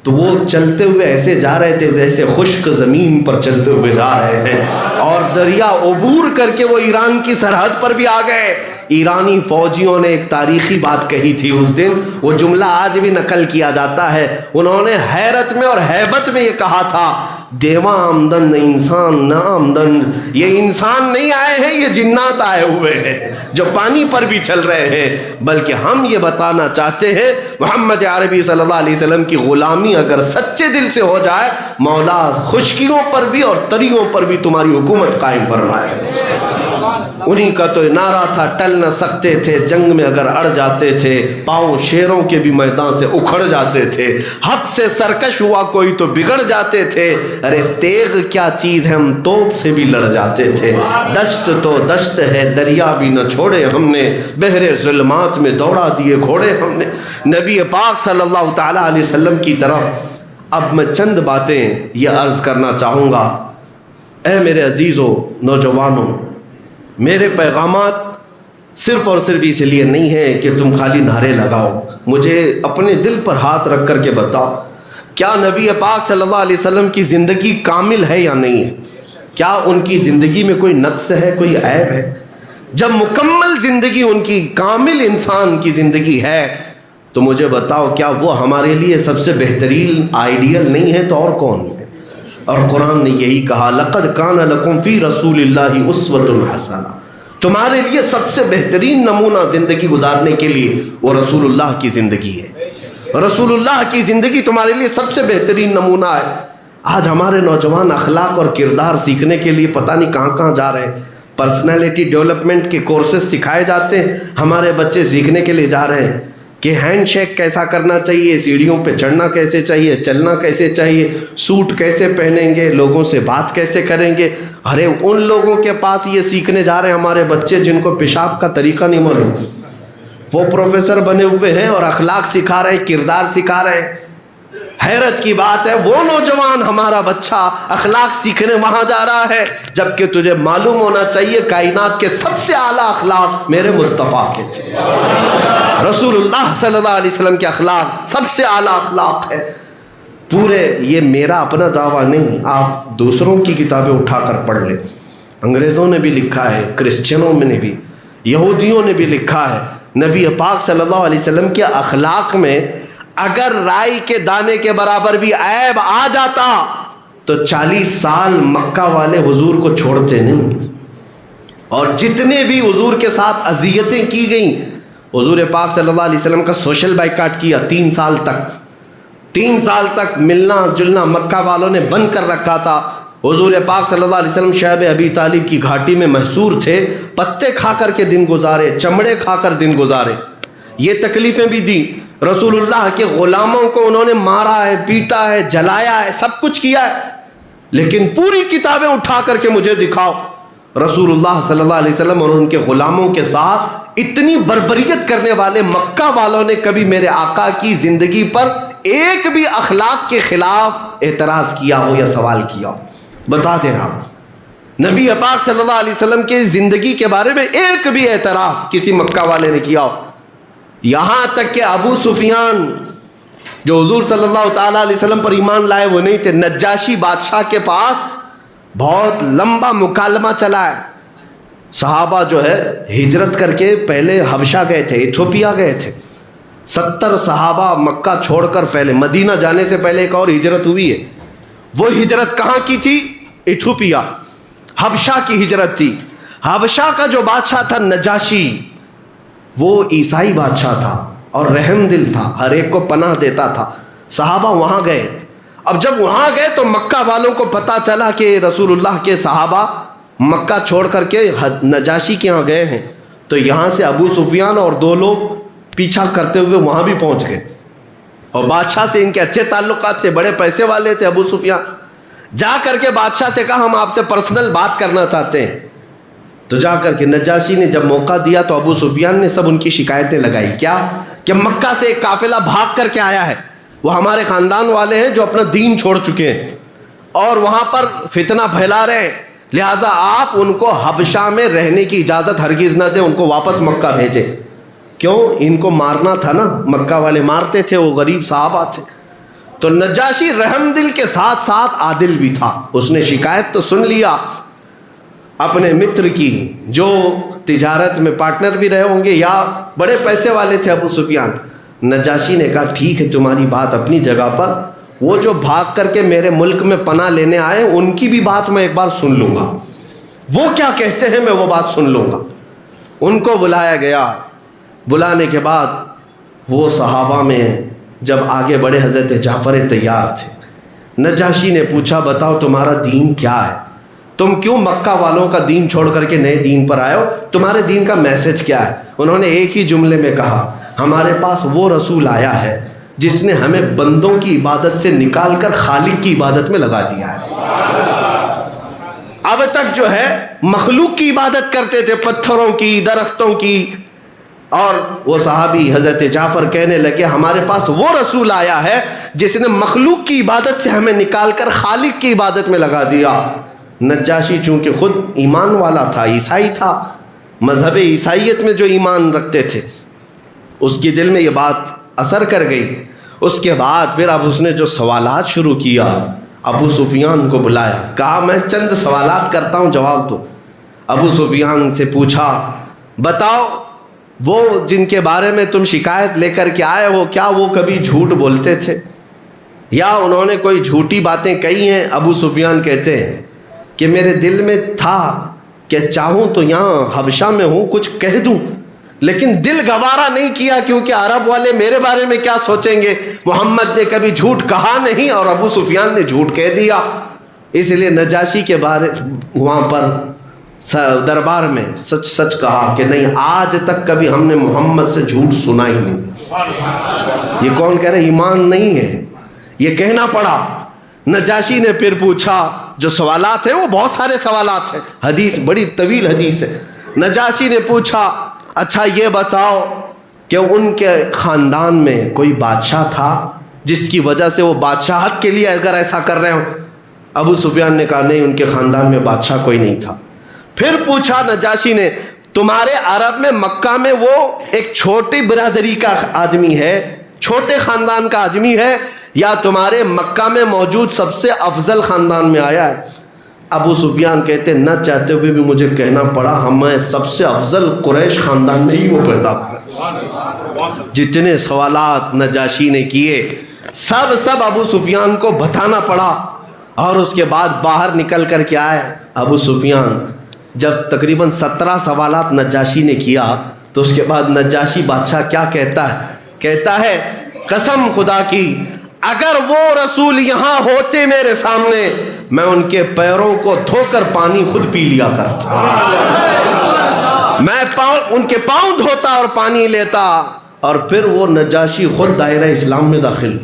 تو وہ چلتے ہوئے ایسے جا رہے تھے جیسے خشک زمین پر چلتے ہوئے جا رہے ہیں، اور دریا عبور کر کے وہ ایران کی سرحد پر بھی آ گئے. ایرانی فوجیوں نے ایک تاریخی بات کہی تھی اس دن، وہ جملہ آج بھی نقل کیا جاتا ہے. انہوں نے حیرت میں اور ہیبت میں یہ کہا تھا دیواں آمدن انسان نہ آمدن، یہ انسان نہیں آئے ہیں، یہ جنات آئے ہوئے ہیں جو پانی پر بھی چل رہے ہیں. بلکہ ہم یہ بتانا چاہتے ہیں محمد عربی صلی اللہ علیہ وسلم کی غلامی اگر سچے دل سے ہو جائے، مولا خشکیوں پر بھی اور تریوں پر بھی تمہاری حکومت قائم فرمائے. انہی کا تو نعرہ تھا ٹل نہ سکتے تھے، جنگ میں اگر اڑ جاتے تھے، پاؤں شیروں کے بھی میدان سے اکھڑ جاتے تھے، حق سے سرکش ہوا کوئی تو بگڑ جاتے تھے، ارے تیغ کیا چیز ہے ہم توپ سے بھی لڑ جاتے تھے. دشت تو دشت ہے دریا بھی نہ چھوڑے ہم نے، بحر ظلمات میں دوڑا دیے گھوڑے ہم نے. نبی پاک صلی اللہ تعالیٰ علیہ وسلم کی طرف اب میں چند باتیں یہ عرض کرنا چاہوں گا. اے میرے عزیزو نوجوانوں، میرے پیغامات صرف اور صرف اس لیے نہیں ہیں کہ تم خالی نعرے لگاؤ. مجھے اپنے دل پر ہاتھ رکھ کر کے بتاؤ کیا نبی پاک صلی اللہ علیہ وسلم کی زندگی کامل ہے یا نہیں ہے؟ کیا ان کی زندگی میں کوئی نقص ہے، کوئی عیب ہے؟ جب مکمل زندگی ان کی کامل انسان کی زندگی ہے تو مجھے بتاؤ کیا وہ ہمارے لیے سب سے بہترین آئیڈیل نہیں ہے تو اور کون ہے؟ اور قرآن نے یہی کہا لقد کان لکم فی رسول اللہ اسوۃ حسنہ، تمہارے لیے سب سے بہترین نمونہ زندگی گزارنے کے لیے وہ رسول اللہ کی زندگی ہے. رسول اللہ کی زندگی تمہارے لیے سب سے بہترین نمونہ ہے. آج ہمارے نوجوان اخلاق اور کردار سیکھنے کے لیے پتہ نہیں کہاں کہاں جا رہے ہیں. پرسنالٹی ڈیولپمنٹ کے کورسز سکھائے جاتے ہیں، ہمارے بچے سیکھنے کے لیے جا رہے ہیں کہ ہینڈ شیک کیسا کرنا چاہیے، سیڑھیوں پہ چڑھنا کیسے چاہیے، چلنا کیسے چاہیے، سوٹ کیسے پہنیں گے، لوگوں سے بات کیسے کریں گے۔ ارے ان لوگوں کے پاس یہ سیکھنے جا رہے ہیں ہمارے بچے جن کو پیشاب کا طریقہ نہیں معلوم، وہ پروفیسر بنے ہوئے ہیں اور اخلاق سکھا رہے ہیں، کردار سکھا رہے ہیں۔ حیرت کی بات ہے وہ نوجوان ہمارا بچہ اخلاق سیکھنے وہاں جا رہا ہے، جبکہ تجھے معلوم ہونا چاہیے کائنات کے سب سے اعلیٰ اخلاق میرے مصطفیٰ کے تھے۔ رسول اللہ صلی اللہ علیہ وسلم کے اخلاق سب سے اعلیٰ اخلاق ہے۔ پورے یہ میرا اپنا دعویٰ نہیں، آپ دوسروں کی کتابیں اٹھا کر پڑھ لیں، انگریزوں نے بھی لکھا ہے، کرسچنوں نے بھی، یہودیوں نے بھی لکھا ہے۔ نبی پاک صلی اللہ علیہ وسلم کے اخلاق میں اگر رائی کے دانے کے برابر بھی عیب آ جاتا تو 40 سال مکہ والے حضور کو چھوڑتے نہیں، اور جتنے بھی حضور کے ساتھ اذیتیں کی گئیں، حضور پاک صلی اللہ علیہ وسلم کا سوشل بائیکاٹ کیا 3 سال تک ملنا جلنا مکہ والوں نے بند کر رکھا تھا۔ حضور پاک صلی اللہ علیہ وسلم شعب ابی طالب کی گھاٹی میں محصور تھے، پتے کھا کر کے دن گزارے، چمڑے کھا کر دن گزارے، یہ تکلیفیں بھی دی۔ رسول اللہ کے غلاموں کو انہوں نے مارا ہے، پیٹا ہے، جلایا ہے، سب کچھ کیا ہے، لیکن پوری کتابیں اٹھا کر کے مجھے دکھاؤ رسول اللہ صلی اللہ علیہ وسلم اور ان کے غلاموں کے ساتھ اتنی بربریت کرنے والے مکہ والوں نے کبھی میرے آقا کی زندگی پر ایک بھی اخلاق کے خلاف اعتراض کیا ہو یا سوال کیا ہو؟ بتا دیں آپ، نبی پاک صلی اللہ علیہ وسلم کی زندگی کے بارے میں ایک بھی اعتراض کسی مکہ والے نے کیا ہو؟ یہاں تک کہ ابو سفیان جو حضور صلی اللہ تعالیٰ علیہ وسلم پر ایمان لائے وہ نہیں تھے، نجاشی بادشاہ کے پاس بہت لمبا مکالمہ چلا ہے۔ صحابہ جو ہے ہجرت کر کے پہلے حبشہ گئے تھے، ایتھوپیا گئے تھے، 70 صحابہ مکہ چھوڑ کر پہلے مدینہ جانے سے پہلے ایک اور ہجرت ہوئی ہے۔ وہ ہجرت کہاں کی تھی؟ ایتھوپیا، حبشہ کی ہجرت تھی۔ حبشہ کا جو بادشاہ تھا نجاشی، وہ عیسائی بادشاہ تھا اور رحم دل تھا، ہر ایک کو پناہ دیتا تھا۔ صحابہ وہاں گئے، اب جب وہاں گئے تو مکہ والوں کو پتہ چلا کہ رسول اللہ کے صحابہ مکہ چھوڑ کر کے نجاشی کے یہاں گئے ہیں، تو یہاں سے ابو سفیان اور 2 لوگ پیچھا کرتے ہوئے وہاں بھی پہنچ گئے، اور بادشاہ سے ان کے اچھے تعلقات تھے، بڑے پیسے والے تھے ابو سفیان۔ جا کر کے بادشاہ سے کہا ہم آپ سے پرسنل بات کرنا چاہتے ہیں۔ تو جا کر کے نجاشی نے جب موقع دیا تو ابو سفیان نے سب ان کی شکایتیں لگائی، کیا کہ مکہ سے ایک قافلہ بھاگ کر کے آیا ہے، وہ ہمارے خاندان والے ہیں جو اپنا دین چھوڑ چکے ہیں اور وہاں پر فتنہ پھیلا رہے ہیں، لہٰذا آپ ان کو حبشہ میں رہنے کی اجازت ہرگز نہ دیں، ان کو واپس مکہ بھیجیں۔ کیوں؟ ان کو مارنا تھا نا، مکہ والے مارتے تھے، وہ غریب صحابہ تھے۔ تو نجاشی رحم دل کے ساتھ ساتھ عادل بھی تھا، اس نے شکایت تو سن لیا اپنے متر کی جو تجارت میں پارٹنر بھی رہے ہوں گے یا بڑے پیسے والے تھے ابو سفیان۔ نجاشی نے کہا ٹھیک ہے تمہاری بات اپنی جگہ پر، وہ جو بھاگ کر کے میرے ملک میں پناہ لینے آئے ان کی بھی بات میں ایک بار سن لوں گا، وہ کیا کہتے ہیں میں وہ بات سن لوں گا۔ ان کو بلایا گیا، بلانے کے بعد وہ صحابہ میں جب آگے بڑے حضرت جعفر تیار تھے، نجاشی نے پوچھا بتاؤ تمہارا دین کیا ہے، تم کیوں مکہ والوں کا دین چھوڑ کر کے نئے دین پر آئے ہو، تمہارے دین کا میسج کیا ہے؟ انہوں نے ایک ہی جملے میں کہا ہمارے پاس وہ رسول آیا ہے جس نے ہمیں بندوں کی عبادت سے نکال کر خالق کی عبادت میں لگا دیا ہے۔ اب تک جو ہے مخلوق کی عبادت کرتے تھے، پتھروں کی، درختوں کی، اور وہ صحابی حضرت جعفر کہنے لگے ہمارے پاس وہ رسول آیا ہے جس نے مخلوق کی عبادت سے ہمیں نکال کر خالق کی عبادت میں لگا دیا۔ نجاشی چونکہ خود ایمان والا تھا، عیسائی تھا، مذہب عیسائیت میں جو ایمان رکھتے تھے، اس کی دل میں یہ بات اثر کر گئی۔ اس کے بعد پھر اب اس نے جو سوالات شروع کیا، ابو سفیان کو بلایا، کہا میں چند سوالات کرتا ہوں جواب دو۔ ابو سفیان سے پوچھا بتاؤ وہ جن کے بارے میں تم شکایت لے کر کے آئے ہو کیا وہ کبھی جھوٹ بولتے تھے یا انہوں نے کوئی جھوٹی باتیں کہی ہیں؟ ابو سفیان کہتے ہیں کہ میرے دل میں تھا کہ چاہوں تو یہاں حبشہ میں ہوں کچھ کہہ دوں، لیکن دل گوارا نہیں کیا کیونکہ عرب والے میرے بارے میں کیا سوچیں گے، محمد نے کبھی جھوٹ کہا نہیں اور ابو سفیان نے جھوٹ کہہ دیا۔ اس لیے نجاشی کے بارے وہاں پر دربار میں سچ سچ کہا کہ نہیں آج تک کبھی ہم نے محمد سے جھوٹ سنا ہی نہیں. یہ کون کہہ رہے ایمان نہیں ہے, یہ کہنا پڑا. نجاشی نے پھر پوچھا, جو سوالات ہیں وہ بہت سارے سوالات ہیں, حدیث بڑی طویل حدیث ہے. نجاشی نے پوچھا اچھا یہ بتاؤ کہ ان کے خاندان میں کوئی بادشاہ تھا جس کی وجہ سے وہ بادشاہت کے لیے اگر ایسا کر رہے ہوں؟ ابو سفیان نے کہا نہیں, ان کے خاندان میں بادشاہ کوئی نہیں تھا. پھر پوچھا نجاشی نے تمہارے عرب میں مکہ میں وہ ایک چھوٹی برادری کا آدمی ہے, چھوٹے خاندان کا آدمی ہے, یا تمہارے مکہ میں موجود سب سے افضل خاندان میں آیا ہے؟ ابو سفیان کہتے نہ چاہتے ہوئے بھی مجھے کہنا پڑا ہمیں سب سے افضل قریش خاندان میں ہی وہ پیدا ہوئے. جتنے سوالات نجاشی نے کیے سب ابو سفیان کو بتانا پڑا. اور اس کے بعد باہر نکل کر کے آئے ابو سفیان. جب تقریباً 17 سوالات نجاشی نے کیا تو اس کے بعد نجاشی بادشاہ کیا کہتا ہے؟ کہتا ہے قسم خدا کی اگر وہ رسول یہاں ہوتے میرے سامنے میں ان کے پیروں کو دھو کر پانی خود پی لیا کرتا, میں ان کے پاؤں دھوتا اور پانی لیتا. اور پھر وہ نجاشی خود دائرہ اسلام میں داخل.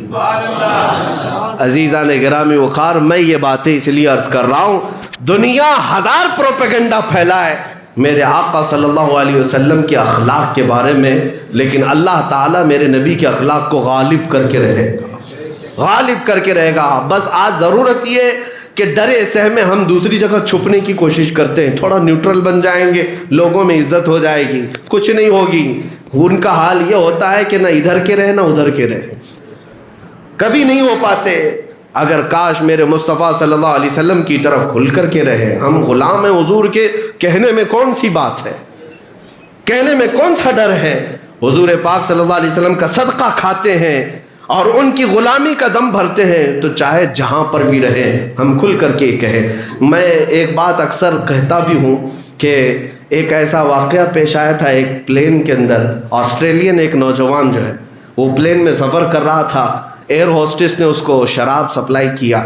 عزیزان گرامی وقار, میں یہ باتیں اس لیے عرض کر رہا ہوں, دنیا ہزار پروپیگنڈا پھیلائے میرے آقا صلی اللہ علیہ وسلم کے اخلاق کے بارے میں, لیکن اللہ تعالیٰ میرے نبی کے اخلاق کو غالب کر کے رہے گا, غالب کر کے رہے گا. بس آج ضرورت یہ کہ ڈرے سہمے ہم دوسری جگہ چھپنے کی کوشش کرتے ہیں, تھوڑا نیوٹرل بن جائیں گے, لوگوں میں عزت ہو جائے گی, کچھ نہیں ہوگی. ان کا حال یہ ہوتا ہے کہ نہ ادھر کے رہے نہ ادھر کے رہے, کبھی نہیں ہو پاتے. اگر کاش میرے مصطفیٰ صلی اللہ علیہ وسلم کی طرف کھل کر کے رہے. ہم غلام ہیں حضور کے, کہنے میں کون سی بات ہے, کہنے میں کون سا ڈر ہے. حضور پاک صلی اللہ علیہ وسلم کا صدقہ کھاتے ہیں اور ان کی غلامی کا دم بھرتے ہیں, تو چاہے جہاں پر بھی رہے ہم کھل کر کے کہیں. میں ایک بات اکثر کہتا بھی ہوں کہ ایک ایسا واقعہ پیش آیا تھا ایک پلین کے اندر. آسٹریلین ایک نوجوان جو ہے وہ پلین میں سفر کر رہا تھا, ایئر ہوسٹس نے اس کو شراب سپلائی کیا.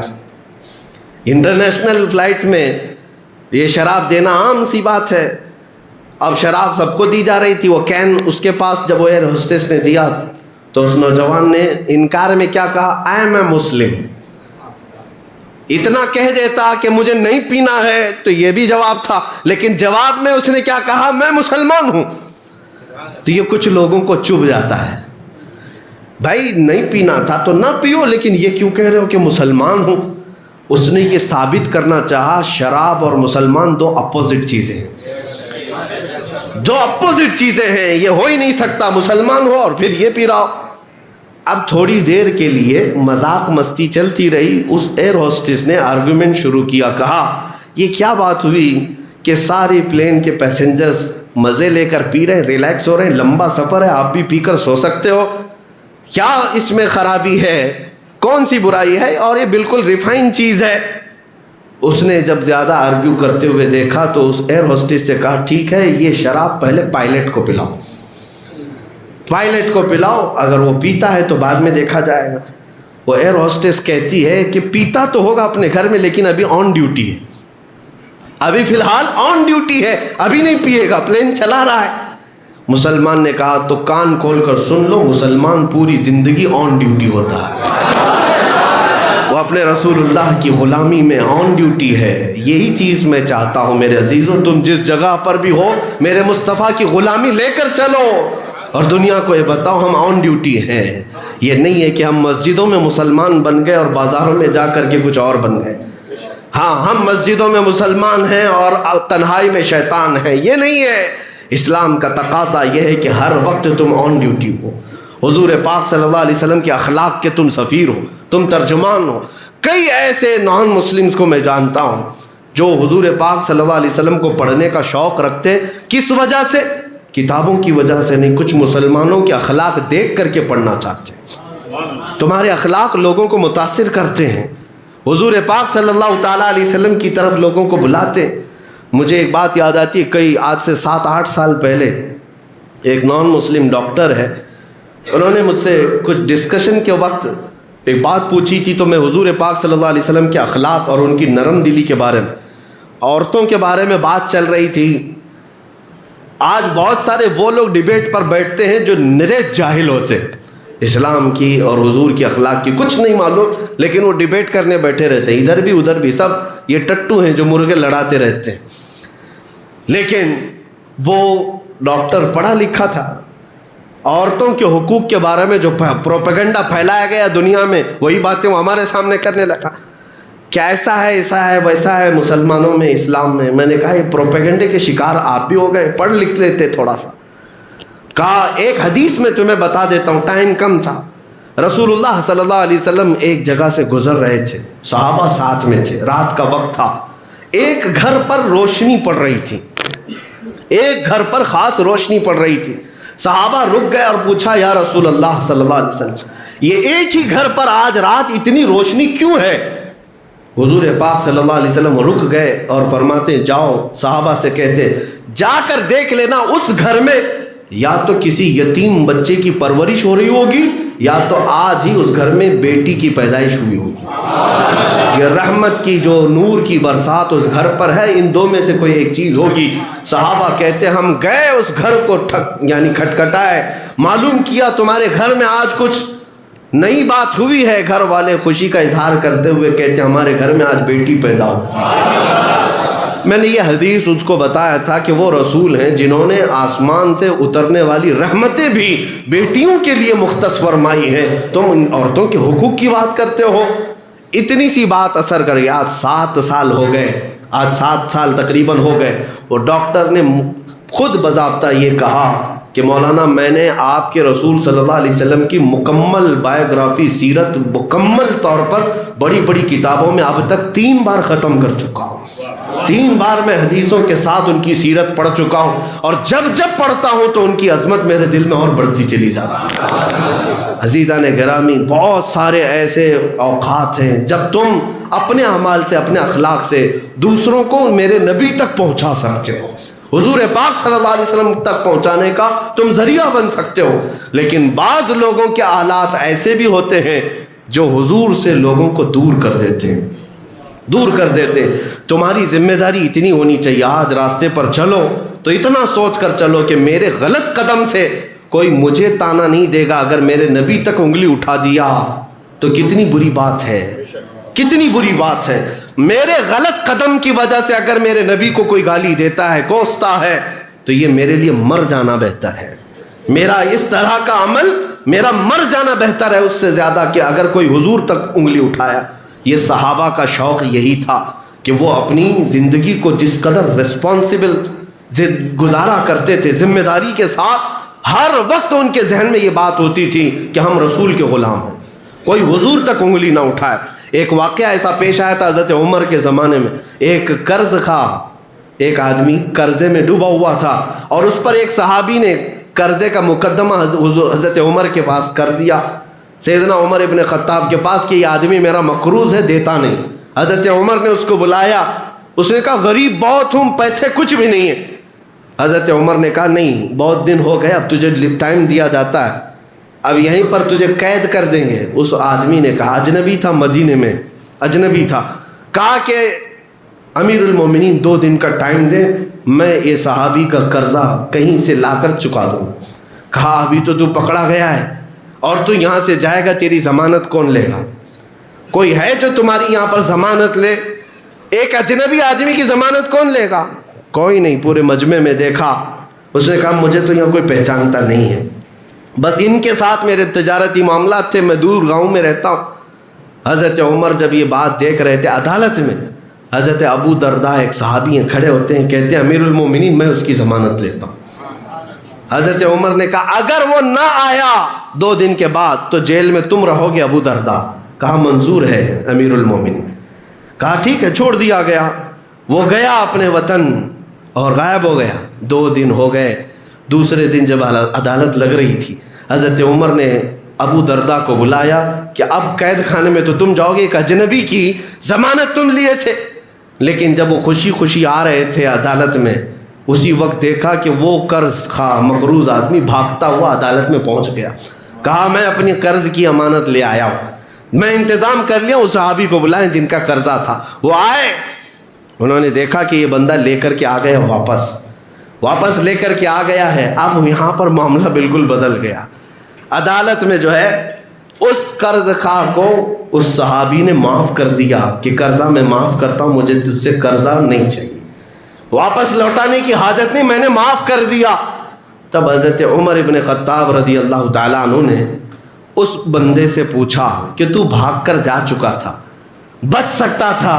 انٹرنیشنل فلائٹس میں یہ شراب دینا عام سی بات ہے. اب شراب سب کو دی جا رہی تھی, وہ کین اس کے پاس جب وہ ایئر ہوسٹس نے دیا تو اس نوجوان نے انکار میں کیا کہا, آئی ایم اے مسلم. اتنا کہہ دیتا کہ مجھے نہیں پینا ہے تو یہ بھی جواب تھا, لیکن جواب میں اس نے کیا کہا, میں مسلمان ہوں. تو یہ کچھ لوگوں کو چبھ جاتا ہے, بھائی نہیں پینا تھا تو نہ پیو, لیکن یہ کیوں کہہ رہے ہو کہ مسلمان ہوں. اس نے یہ ثابت کرنا چاہا شراب اور مسلمان دو اپوزٹ چیزیں ہیں, دو اپوزٹ چیزیں ہیں, یہ ہو ہی نہیں سکتا مسلمان ہو اور پھر یہ پی رہا ہو. اب تھوڑی دیر کے لیے مذاق مستی چلتی رہی. اس ایئر ہوسٹس نے آرگومنٹ شروع کیا, کہا یہ کیا بات ہوئی کہ ساری پلین کے پیسنجرز مزے لے کر پی رہے ہیں, ریلیکس ہو رہے ہیں, لمبا سفر ہے, آپ بھی پی کر سو سکتے ہو, کیا اس میں خرابی ہے, کون سی برائی ہے, اور یہ بالکل ریفائن چیز ہے. اس نے جب زیادہ آرگیو کرتے ہوئے دیکھا تو اس ایئر ہوسٹس سے کہا ٹھیک ہے یہ شراب پہلے پائلٹ کو پلاؤ, پائلٹ کو پلاؤ, اگر وہ پیتا ہے تو بعد میں دیکھا جائے گا. وہ ایئر ہوسٹس کہتی ہے کہ پیتا تو ہوگا اپنے گھر میں لیکن ابھی آن ڈیوٹی ہے, ابھی فی الحال آن ڈیوٹی ہے, ابھی نہیں پیے گا, پلین چلا رہا ہے. مسلمان نے کہا تو کان کھول کر سن لو, مسلمان پوری زندگی آن ڈیوٹی ہوتا ہے, وہ اپنے رسول اللہ کی غلامی میں آن ڈیوٹی ہے. یہی چیز میں چاہتا ہوں میرے عزیزوں, تم جس جگہ پر بھی ہو میرے مصطفیٰ کی غلامی لے کر چلو اور دنیا کو یہ بتاؤ ہم آن ڈیوٹی ہیں. یہ نہیں ہے کہ ہم مسجدوں میں مسلمان بن گئے اور بازاروں میں جا کر کے کچھ اور بن گئے. ہاں ہم مسجدوں میں مسلمان ہیں اور تنہائی میں شیطان ہیں, یہ نہیں ہے. اسلام کا تقاضا یہ ہے کہ ہر وقت تم آن ڈیوٹی ہو, حضور پاک صلی اللہ علیہ وسلم کے اخلاق کے تم سفیر ہو, تم ترجمان ہو. کئی ایسے نان مسلمز کو میں جانتا ہوں جو حضور پاک صلی اللہ علیہ وسلم کو پڑھنے کا شوق رکھتے, کس وجہ سے, کتابوں کی وجہ سے نہیں, کچھ مسلمانوں کے اخلاق دیکھ کر کے پڑھنا چاہتے ہیں. تمہارے اخلاق لوگوں کو متاثر کرتے ہیں, حضور پاک صلی اللہ تعالیٰ علیہ وسلم کی طرف لوگوں کو بلاتے. مجھے ایک بات یاد آتی ہے, کئی آج سے 7-8 سال پہلے ایک نان مسلم ڈاکٹر ہے, انہوں نے مجھ سے کچھ ڈسکشن کے وقت ایک بات پوچھی تھی, تو میں حضور پاک صلی اللہ علیہ وسلم کے اخلاق اور ان کی نرم دلی کے بارے میں عورتوں کے بارے میں بات چل رہی تھی. آج بہت سارے وہ لوگ ڈیبیٹ پر بیٹھتے ہیں جو نرے جاہل ہوتے ہیں، اسلام کی اور حضور کی اخلاق کی کچھ نہیں معلوم، لیکن وہ ڈیبیٹ کرنے بیٹھے رہتے ہیں، ادھر بھی ادھر بھی. سب یہ ٹٹو ہیں جو مرغے لڑاتے رہتے ہیں. لیکن وہ ڈاکٹر پڑھا لکھا تھا، عورتوں کے حقوق کے بارے میں جو پروپیگنڈا پھیلایا گیا دنیا میں وہی باتیں وہ ہمارے سامنے کرنے لگا کہ ایسا ہے ایسا ہے ویسا ہے مسلمانوں میں اسلام میں. میں نے کہا یہ پروپیگنڈے کے شکار آپ بھی ہو گئے، پڑھ لکھ لیتے تھوڑا سا. کہا ایک حدیث میں تمہیں بتا دیتا ہوں، ٹائم کم تھا. رسول اللہ صلی اللہ علیہ وسلم ایک جگہ سے گزر رہے تھے، صحابہ ساتھ میں تھے، رات کا وقت تھا. ایک گھر پر روشنی پڑ رہی تھی، ایک گھر پر خاص روشنی پڑ رہی تھی. صحابہ رک گئے اور پوچھا یا رسول اللہ صلی اللہ علیہ وسلم یہ ایک ہی گھر پر آج رات اتنی روشنی کیوں ہے؟ حضور پاک صلی اللہ علیہ وسلم رک گئے اور فرماتے جاؤ، صحابہ سے کہتے جا کر دیکھ لینا اس گھر میں یا تو کسی یتیم بچے کی پرورش ہو رہی ہوگی یا تو آج ہی اس گھر میں بیٹی کی پیدائش ہوئی ہوگی. یہ رحمت کی جو نور کی برسات اس گھر پر ہے، ان دو میں سے کوئی ایک چیز ہوگی. صحابہ کہتے ہم گئے اس گھر کو یعنی کھٹکھٹائے، معلوم کیا تمہارے گھر میں آج کچھ نئی بات ہوئی ہے. گھر والے خوشی کا اظہار کرتے ہوئے کہتے ہمارے گھر میں آج بیٹی پیدا ہوئی. میں نے یہ حدیث اس کو بتایا تھا کہ وہ رسول ہیں جنہوں نے آسمان سے اترنے والی رحمتیں بھی بیٹیوں کے لیے مختص فرمائی ہیں. تم ان عورتوں کے حقوق کی بات کرتے ہو. اتنی سی بات اثر کر گئی. آج 7 سال ہو گئے، آج 7 سال تقریباً ہو گئے. وہ ڈاکٹر نے خود باضابطہ یہ کہا کہ مولانا میں نے آپ کے رسول صلی اللہ علیہ وسلم کی مکمل بایوگرافی، سیرت مکمل طور پر بڑی بڑی کتابوں میں اب تک 3 بار ختم کر چکا ہوں. 3 بار میں حدیثوں کے ساتھ ان کی سیرت پڑھ چکا ہوں، اور جب پڑھتا ہوں تو ان کی عظمت میرے دل میں اور بڑھتی چلی جاتی ہے. عزیزان گرامی، بہت سارے ایسے اوقات ہیں جب تم اپنے اعمال سے، اپنے اخلاق سے دوسروں کو میرے نبی تک پہنچا سکتے ہو، حضور پاک صلی اللہ علیہ وسلم تک پہنچانے کا تم ذریعہ بن سکتے ہو. لیکن بعض لوگوں کے حالات ایسے بھی ہوتے ہیں جو حضور سے لوگوں کو دور کر دیتے ہیں، دور کر دیتے. تمہاری ذمہ داری اتنی ہونی چاہیے، آج راستے پر چلو تو اتنا سوچ کر چلو کہ میرے غلط قدم سے کوئی مجھے تانا نہیں دے گا. اگر میرے نبی تک انگلی اٹھا دیا تو کتنی بری بات ہے، کتنی بری بات ہے. میرے غلط قدم کی وجہ سے اگر میرے نبی کو کوئی گالی دیتا ہے، کوستا ہے، تو یہ میرے لیے مر جانا بہتر ہے. میرا اس طرح کا عمل، میرا مر جانا بہتر ہے اس سے زیادہ کہ اگر کوئی حضور تک انگلی اٹھایا. یہ صحابہ کا شوق یہی تھا کہ وہ اپنی زندگی کو جس قدر ریسپانسبل گزارا کرتے تھے، ذمہ داری کے ساتھ. ہر وقت ان کے ذہن میں یہ بات ہوتی تھی کہ ہم رسول کے غلام ہیں، کوئی حضور تک انگلی نہ اٹھائے. ایک واقعہ ایسا پیش آیا تھا حضرت عمر کے زمانے میں. ایک قرض خواہ، ایک آدمی قرضے میں ڈوبا ہوا تھا، اور اس پر ایک صحابی نے قرضے کا مقدمہ حضرت عمر کے پاس کر دیا، سیدنا عمر ابن خطاب کے پاس، کہ یہ آدمی میرا مقروض ہے، دیتا نہیں. حضرت عمر نے اس کو بلایا. اس نے کہا غریب بہت ہوں، پیسے کچھ بھی نہیں ہیں. حضرت عمر نے کہا نہیں، بہت دن ہو گئے، اب تجھے ٹائم دیا جاتا ہے، اب یہیں پر تجھے قید کر دیں گے. اس آدمی نے کہا، اجنبی تھا، مدینے میں اجنبی تھا، کہا کہ امیر المومنین 2 دن کا ٹائم دے، میں یہ صحابی کا قرضہ کہیں سے لا کر چکا دوں. کہا ابھی تو پکڑا گیا ہے اور تو یہاں سے جائے گا، تیری ضمانت کون لے گا؟ کوئی ہے جو تمہاری یہاں پر ضمانت لے؟ ایک اجنبی آدمی کی ضمانت کون لے گا؟ کوئی نہیں. پورے مجمع میں دیکھا. اس نے کہا مجھے تو یہاں کوئی پہچانتا نہیں ہے، بس ان کے ساتھ میرے تجارتی معاملات تھے، میں دور گاؤں میں رہتا ہوں. حضرت عمر جب یہ بات دیکھ رہے تھے عدالت میں، حضرت ابو درداء ایک صحابی ہیں، کھڑے ہوتے ہیں، کہتے ہیں امیر المومنین میں اس کی ضمانت لیتا ہوں. حضرت عمر نے کہا اگر وہ نہ آیا 2 دن کے بعد تو جیل میں تم رہو گے ابو درداء. کہا منظور ہے امیر المومنین. کہا ٹھیک ہے، چھوڑ دیا گیا. وہ گیا اپنے وطن اور غائب ہو گیا. 2 دن ہو گئے. دوسرے دن جب عدالت لگ رہی تھی، حضرت عمر نے ابو درداء کو بلایا کہ اب قید خانے میں تو تم جاؤ گے، ایک اجنبی کی ضمانت تم لیے تھے. لیکن جب وہ خوشی خوشی آ رہے تھے عدالت میں، اسی وقت دیکھا کہ وہ قرض خواہ مقروض آدمی بھاگتا ہوا عدالت میں پہنچ گیا. کہا میں اپنی قرض کی امانت لے آیا ہوں، میں انتظام کر لیا. اس صحابی کو بلائیں جن کا قرضہ تھا. وہ آئے، انہوں نے دیکھا کہ یہ بندہ لے کر کے آ گیا واپس لے کر کے آ گیا ہے. اب یہاں پر معاملہ بالکل بدل گیا. عدالت میں جو ہے اس قرض خواہ کو اس صحابی نے معاف کر دیا کہ قرضہ میں معاف کرتا ہوں, مجھے تجھ سے قرضہ نہیں چاہیے, واپس لوٹانے کی حاجت نہیں, میں نے معاف کر دیا. تب حضرت عمر ابن خطاب رضی اللہ تعالیٰ عنہ نے اس بندے سے پوچھا کہ تو بھاگ کر جا چکا تھا, بچ سکتا تھا,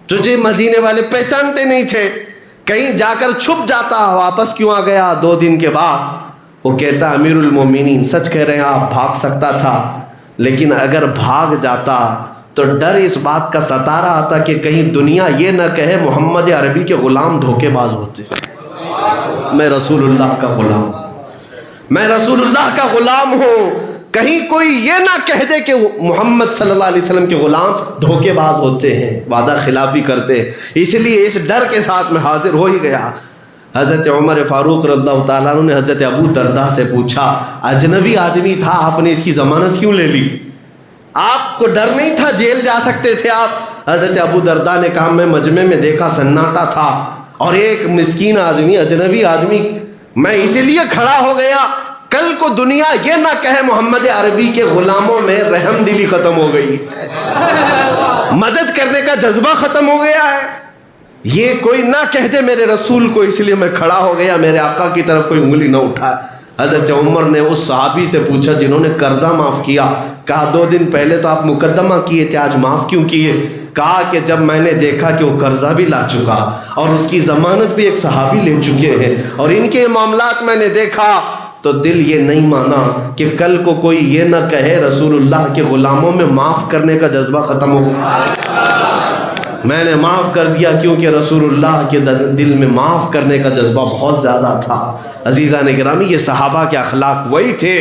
تجھے مدینے والے پہچانتے نہیں تھے, کہیں جا کر چھپ جاتا, واپس کیوں آ گیا 2 دن کے بعد؟ وہ کہتا امیر المومنین سچ کہہ رہے ہیں آپ, بھاگ سکتا تھا, لیکن اگر بھاگ جاتا تو ڈر اس بات کا ستا رہا تھا کہ کہیں دنیا یہ نہ کہے محمد عربی کے غلام دھوکے باز ہوتے. میں رسول اللہ کا غلام, میں رسول اللہ کا غلام ہوں, کہیں کوئی یہ نہ کہہ دے کہ محمد صلی اللہ علیہ وسلم کے غلام دھوکے باز ہوتے ہیں, وعدہ خلافی کرتے ہیں. اس لیے اس ڈر کے ساتھ میں حاضر ہو ہی گیا. حضرت عمر فاروق رضی اللہ تعالیٰ عنہ نے حضرت ابو درداء سے پوچھا, اجنبی آدمی تھا, آپ نے اس کی ضمانت کیوں لے لی؟ آپ کو ڈر نہیں تھا, جیل جا سکتے تھے آپ؟ حضرت ابو درداء نے کہا میں مجمع میں دیکھا سناٹا تھا اور ایک مسکین آدمی, اجنبی آدمی, میں اسی لیے کھڑا ہو گیا, کل کو دنیا یہ نہ کہے محمد عربی کے غلاموں میں رحم دلی ختم ہو گئی ہے, مدد کرنے کا جذبہ ختم ہو گیا ہے, یہ کوئی نہ کہہ دے میرے رسول کو, اس لیے میں کھڑا ہو گیا, میرے آقا کی طرف کوئی انگلی نہ اٹھا. حضرت عمر نے اس صحابی سے پوچھا جنہوں نے قرضہ معاف کیا, کہا 2 دن پہلے تو آپ مقدمہ کیے تھے, آج معاف کیوں کیے؟ کہا کہ جب میں نے دیکھا کہ وہ قرضہ بھی لا چکا اور اس کی ضمانت بھی ایک صحابی لے چکے ہیں اور ان کے معاملات میں نے دیکھا تو دل یہ نہیں مانا کہ کل کو کوئی یہ نہ کہے رسول اللہ کے غلاموں میں معاف کرنے کا جذبہ ختم ہو گیا. میں نے معاف کر دیا کیونکہ رسول اللہ کے دل میں معاف کرنے کا جذبہ بہت زیادہ تھا. عزیزان گرامی, یہ صحابہ کے اخلاق وہی تھے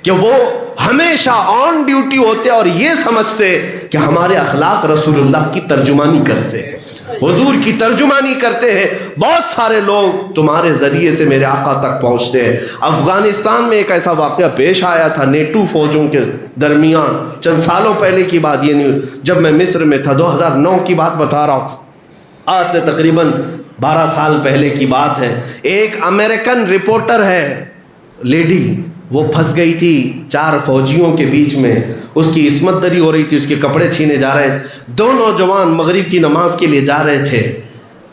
کہ وہ ہمیشہ آن ڈیوٹی ہوتے اور یہ سمجھتے کہ ہمارے اخلاق رسول اللہ کی ترجمانی کرتے ہیں, حضور کی ترجمانی کرتے ہیں. بہت سارے لوگ تمہارے ذریعے سے میرے آقا تک پہنچتے ہیں. افغانستان میں ایک ایسا واقعہ پیش آیا تھا نیٹو فوجوں کے درمیان, چند سالوں پہلے کی بات, یہ نہیں جب میں مصر میں تھا, 2009 کی بات بتا رہا ہوں, آج سے تقریباً 12 سال پہلے کی بات ہے. ایک امریکن رپورٹر ہے لیڈی, وہ پھنس گئی تھی 4 فوجیوں کے بیچ میں, اس کی عصمت دری ہو رہی تھی, اس کے کپڑے چھینے جا رہے. 2 نوجوان مغرب کی نماز کے لیے جا رہے تھے,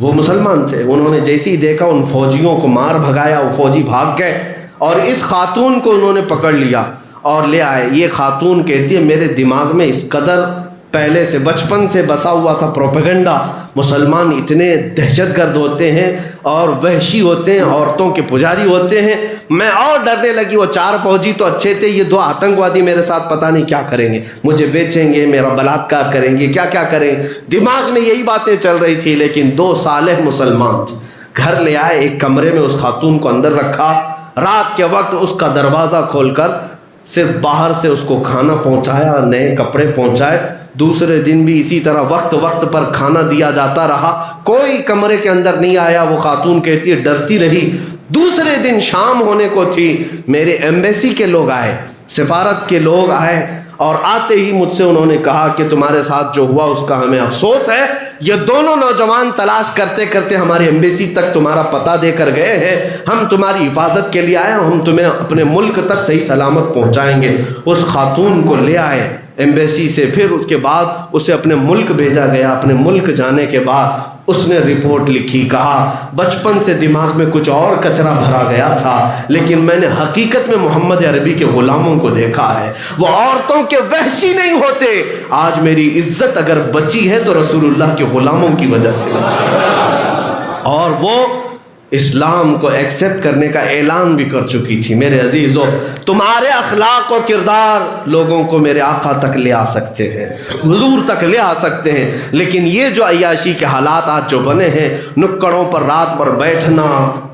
وہ مسلمان تھے. انہوں نے جیسے ہی دیکھا ان فوجیوں کو مار بھگایا, وہ فوجی بھاگ گئے اور اس خاتون کو انہوں نے پکڑ لیا اور لے آئے. یہ خاتون کہتی ہے میرے دماغ میں اس قدر پہلے سے بچپن سے بسا ہوا تھا پروپیگنڈا, مسلمان اتنے دہشت گرد ہوتے ہیں اور وحشی ہوتے ہیں, عورتوں کے پجاری ہوتے ہیں. میں اور ڈرنے لگی. وہ 4 فوجی تو اچھے تھے, یہ 2 آتنکوادی میرے ساتھ پتہ نہیں کیا کریں گے, مجھے بیچیں گے, میرا بلاత్కాر کریں گے, کیا کیا کریں. دماغ میں یہی باتیں چل رہی تھی. لیکن 2 صالح مسلمان گھر لے آئے, ایک کمرے میں اس خاتون کو اندر رکھا, رات کے وقت اس کا دروازہ کھول کر صرف باہر سے اس کو کھانا پہنچایا, نئے کپڑے پہنچائے. دوسرے دن بھی اسی طرح وقت وقت پر کھانا دیا جاتا رہا, کوئی کمرے کے اندر نہیں آیا. وہ خاتون کہتی ہے ڈرتی رہی. دوسرے دن شام ہونے کو تھی, میرے ایمبیسی کے لوگ آئے, سفارت کے لوگ آئے اور آتے ہی مجھ سے انہوں نے کہا کہ تمہارے ساتھ جو ہوا اس کا ہمیں افسوس ہے. یہ دونوں نوجوان تلاش کرتے کرتے ہمارے ایمبیسی تک تمہارا پتہ دے کر گئے ہیں, ہم تمہاری حفاظت کے لیے آئے, ہم تمہیں اپنے ملک تک صحیح سلامت پہنچائیں گے. اس خاتون کو لے آئے ایمبیسی سے, پھر اس کے بعد اسے اپنے ملک بھیجا گیا. اپنے ملک جانے کے بعد اس نے رپورٹ لکھی, کہا بچپن سے دماغ میں کچھ اور کچرا بھرا گیا تھا, لیکن میں نے حقیقت میں محمد عربی کے غلاموں کو دیکھا ہے, وہ عورتوں کے وحشی نہیں ہوتے. آج میری عزت اگر بچی ہے تو رسول اللہ کے غلاموں کی وجہ سے بچی, اور وہ اسلام کو ایکسیپٹ کرنے کا اعلان بھی کر چکی تھی. میرے عزیزو, تمہارے اخلاق و کردار لوگوں کو میرے آقا تک لے آ سکتے ہیں, حضور تک لے آ سکتے ہیں. لیکن یہ جو عیاشی کے حالات آج جو بنے ہیں, نکڑوں پر رات بھر بیٹھنا,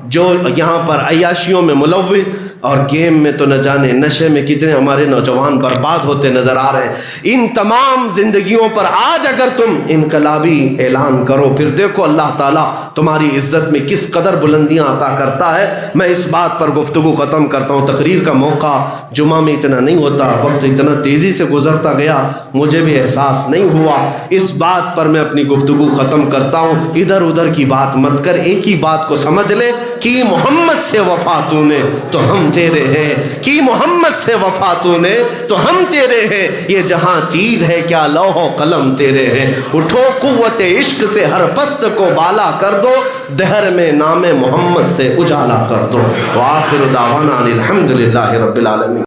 جو یہاں پر عیاشیوں میں ملوث, اور گیم میں تو نہ جانے نشے میں کتنے ہمارے نوجوان برباد ہوتے نظر آ رہے ہیں۔ ان تمام زندگیوں پر آج اگر تم انقلابی اعلان کرو، پھر دیکھو اللہ تعالیٰ تمہاری عزت میں کس قدر بلندیاں عطا کرتا ہے۔ میں اس بات پر گفتگو ختم کرتا ہوں، تقریر کا موقع جمعہ میں اتنا نہیں ہوتا، وقت اتنا تیزی سے گزرتا گیا، مجھے بھی احساس نہیں ہوا۔ اس بات پر میں اپنی گفتگو ختم کرتا ہوں، ادھر ادھر کی بات مت کر، ایک ہی بات کو سمجھ لے کہ محمد سے وفا تو نے تو ہم تیرے ہیں، کہ محمد سے وفا تو نے تو ہم تیرے ہیں، یہ جہاں چیز ہے کیا لوح و قلم تیرے ہیں، اٹھو قوت عشق سے ہر پست کو بالا کر دو، دہر میں نام محمد سے اجالا کر دو۔ وآخر دعوانا الحمدللہ رب العالمین۔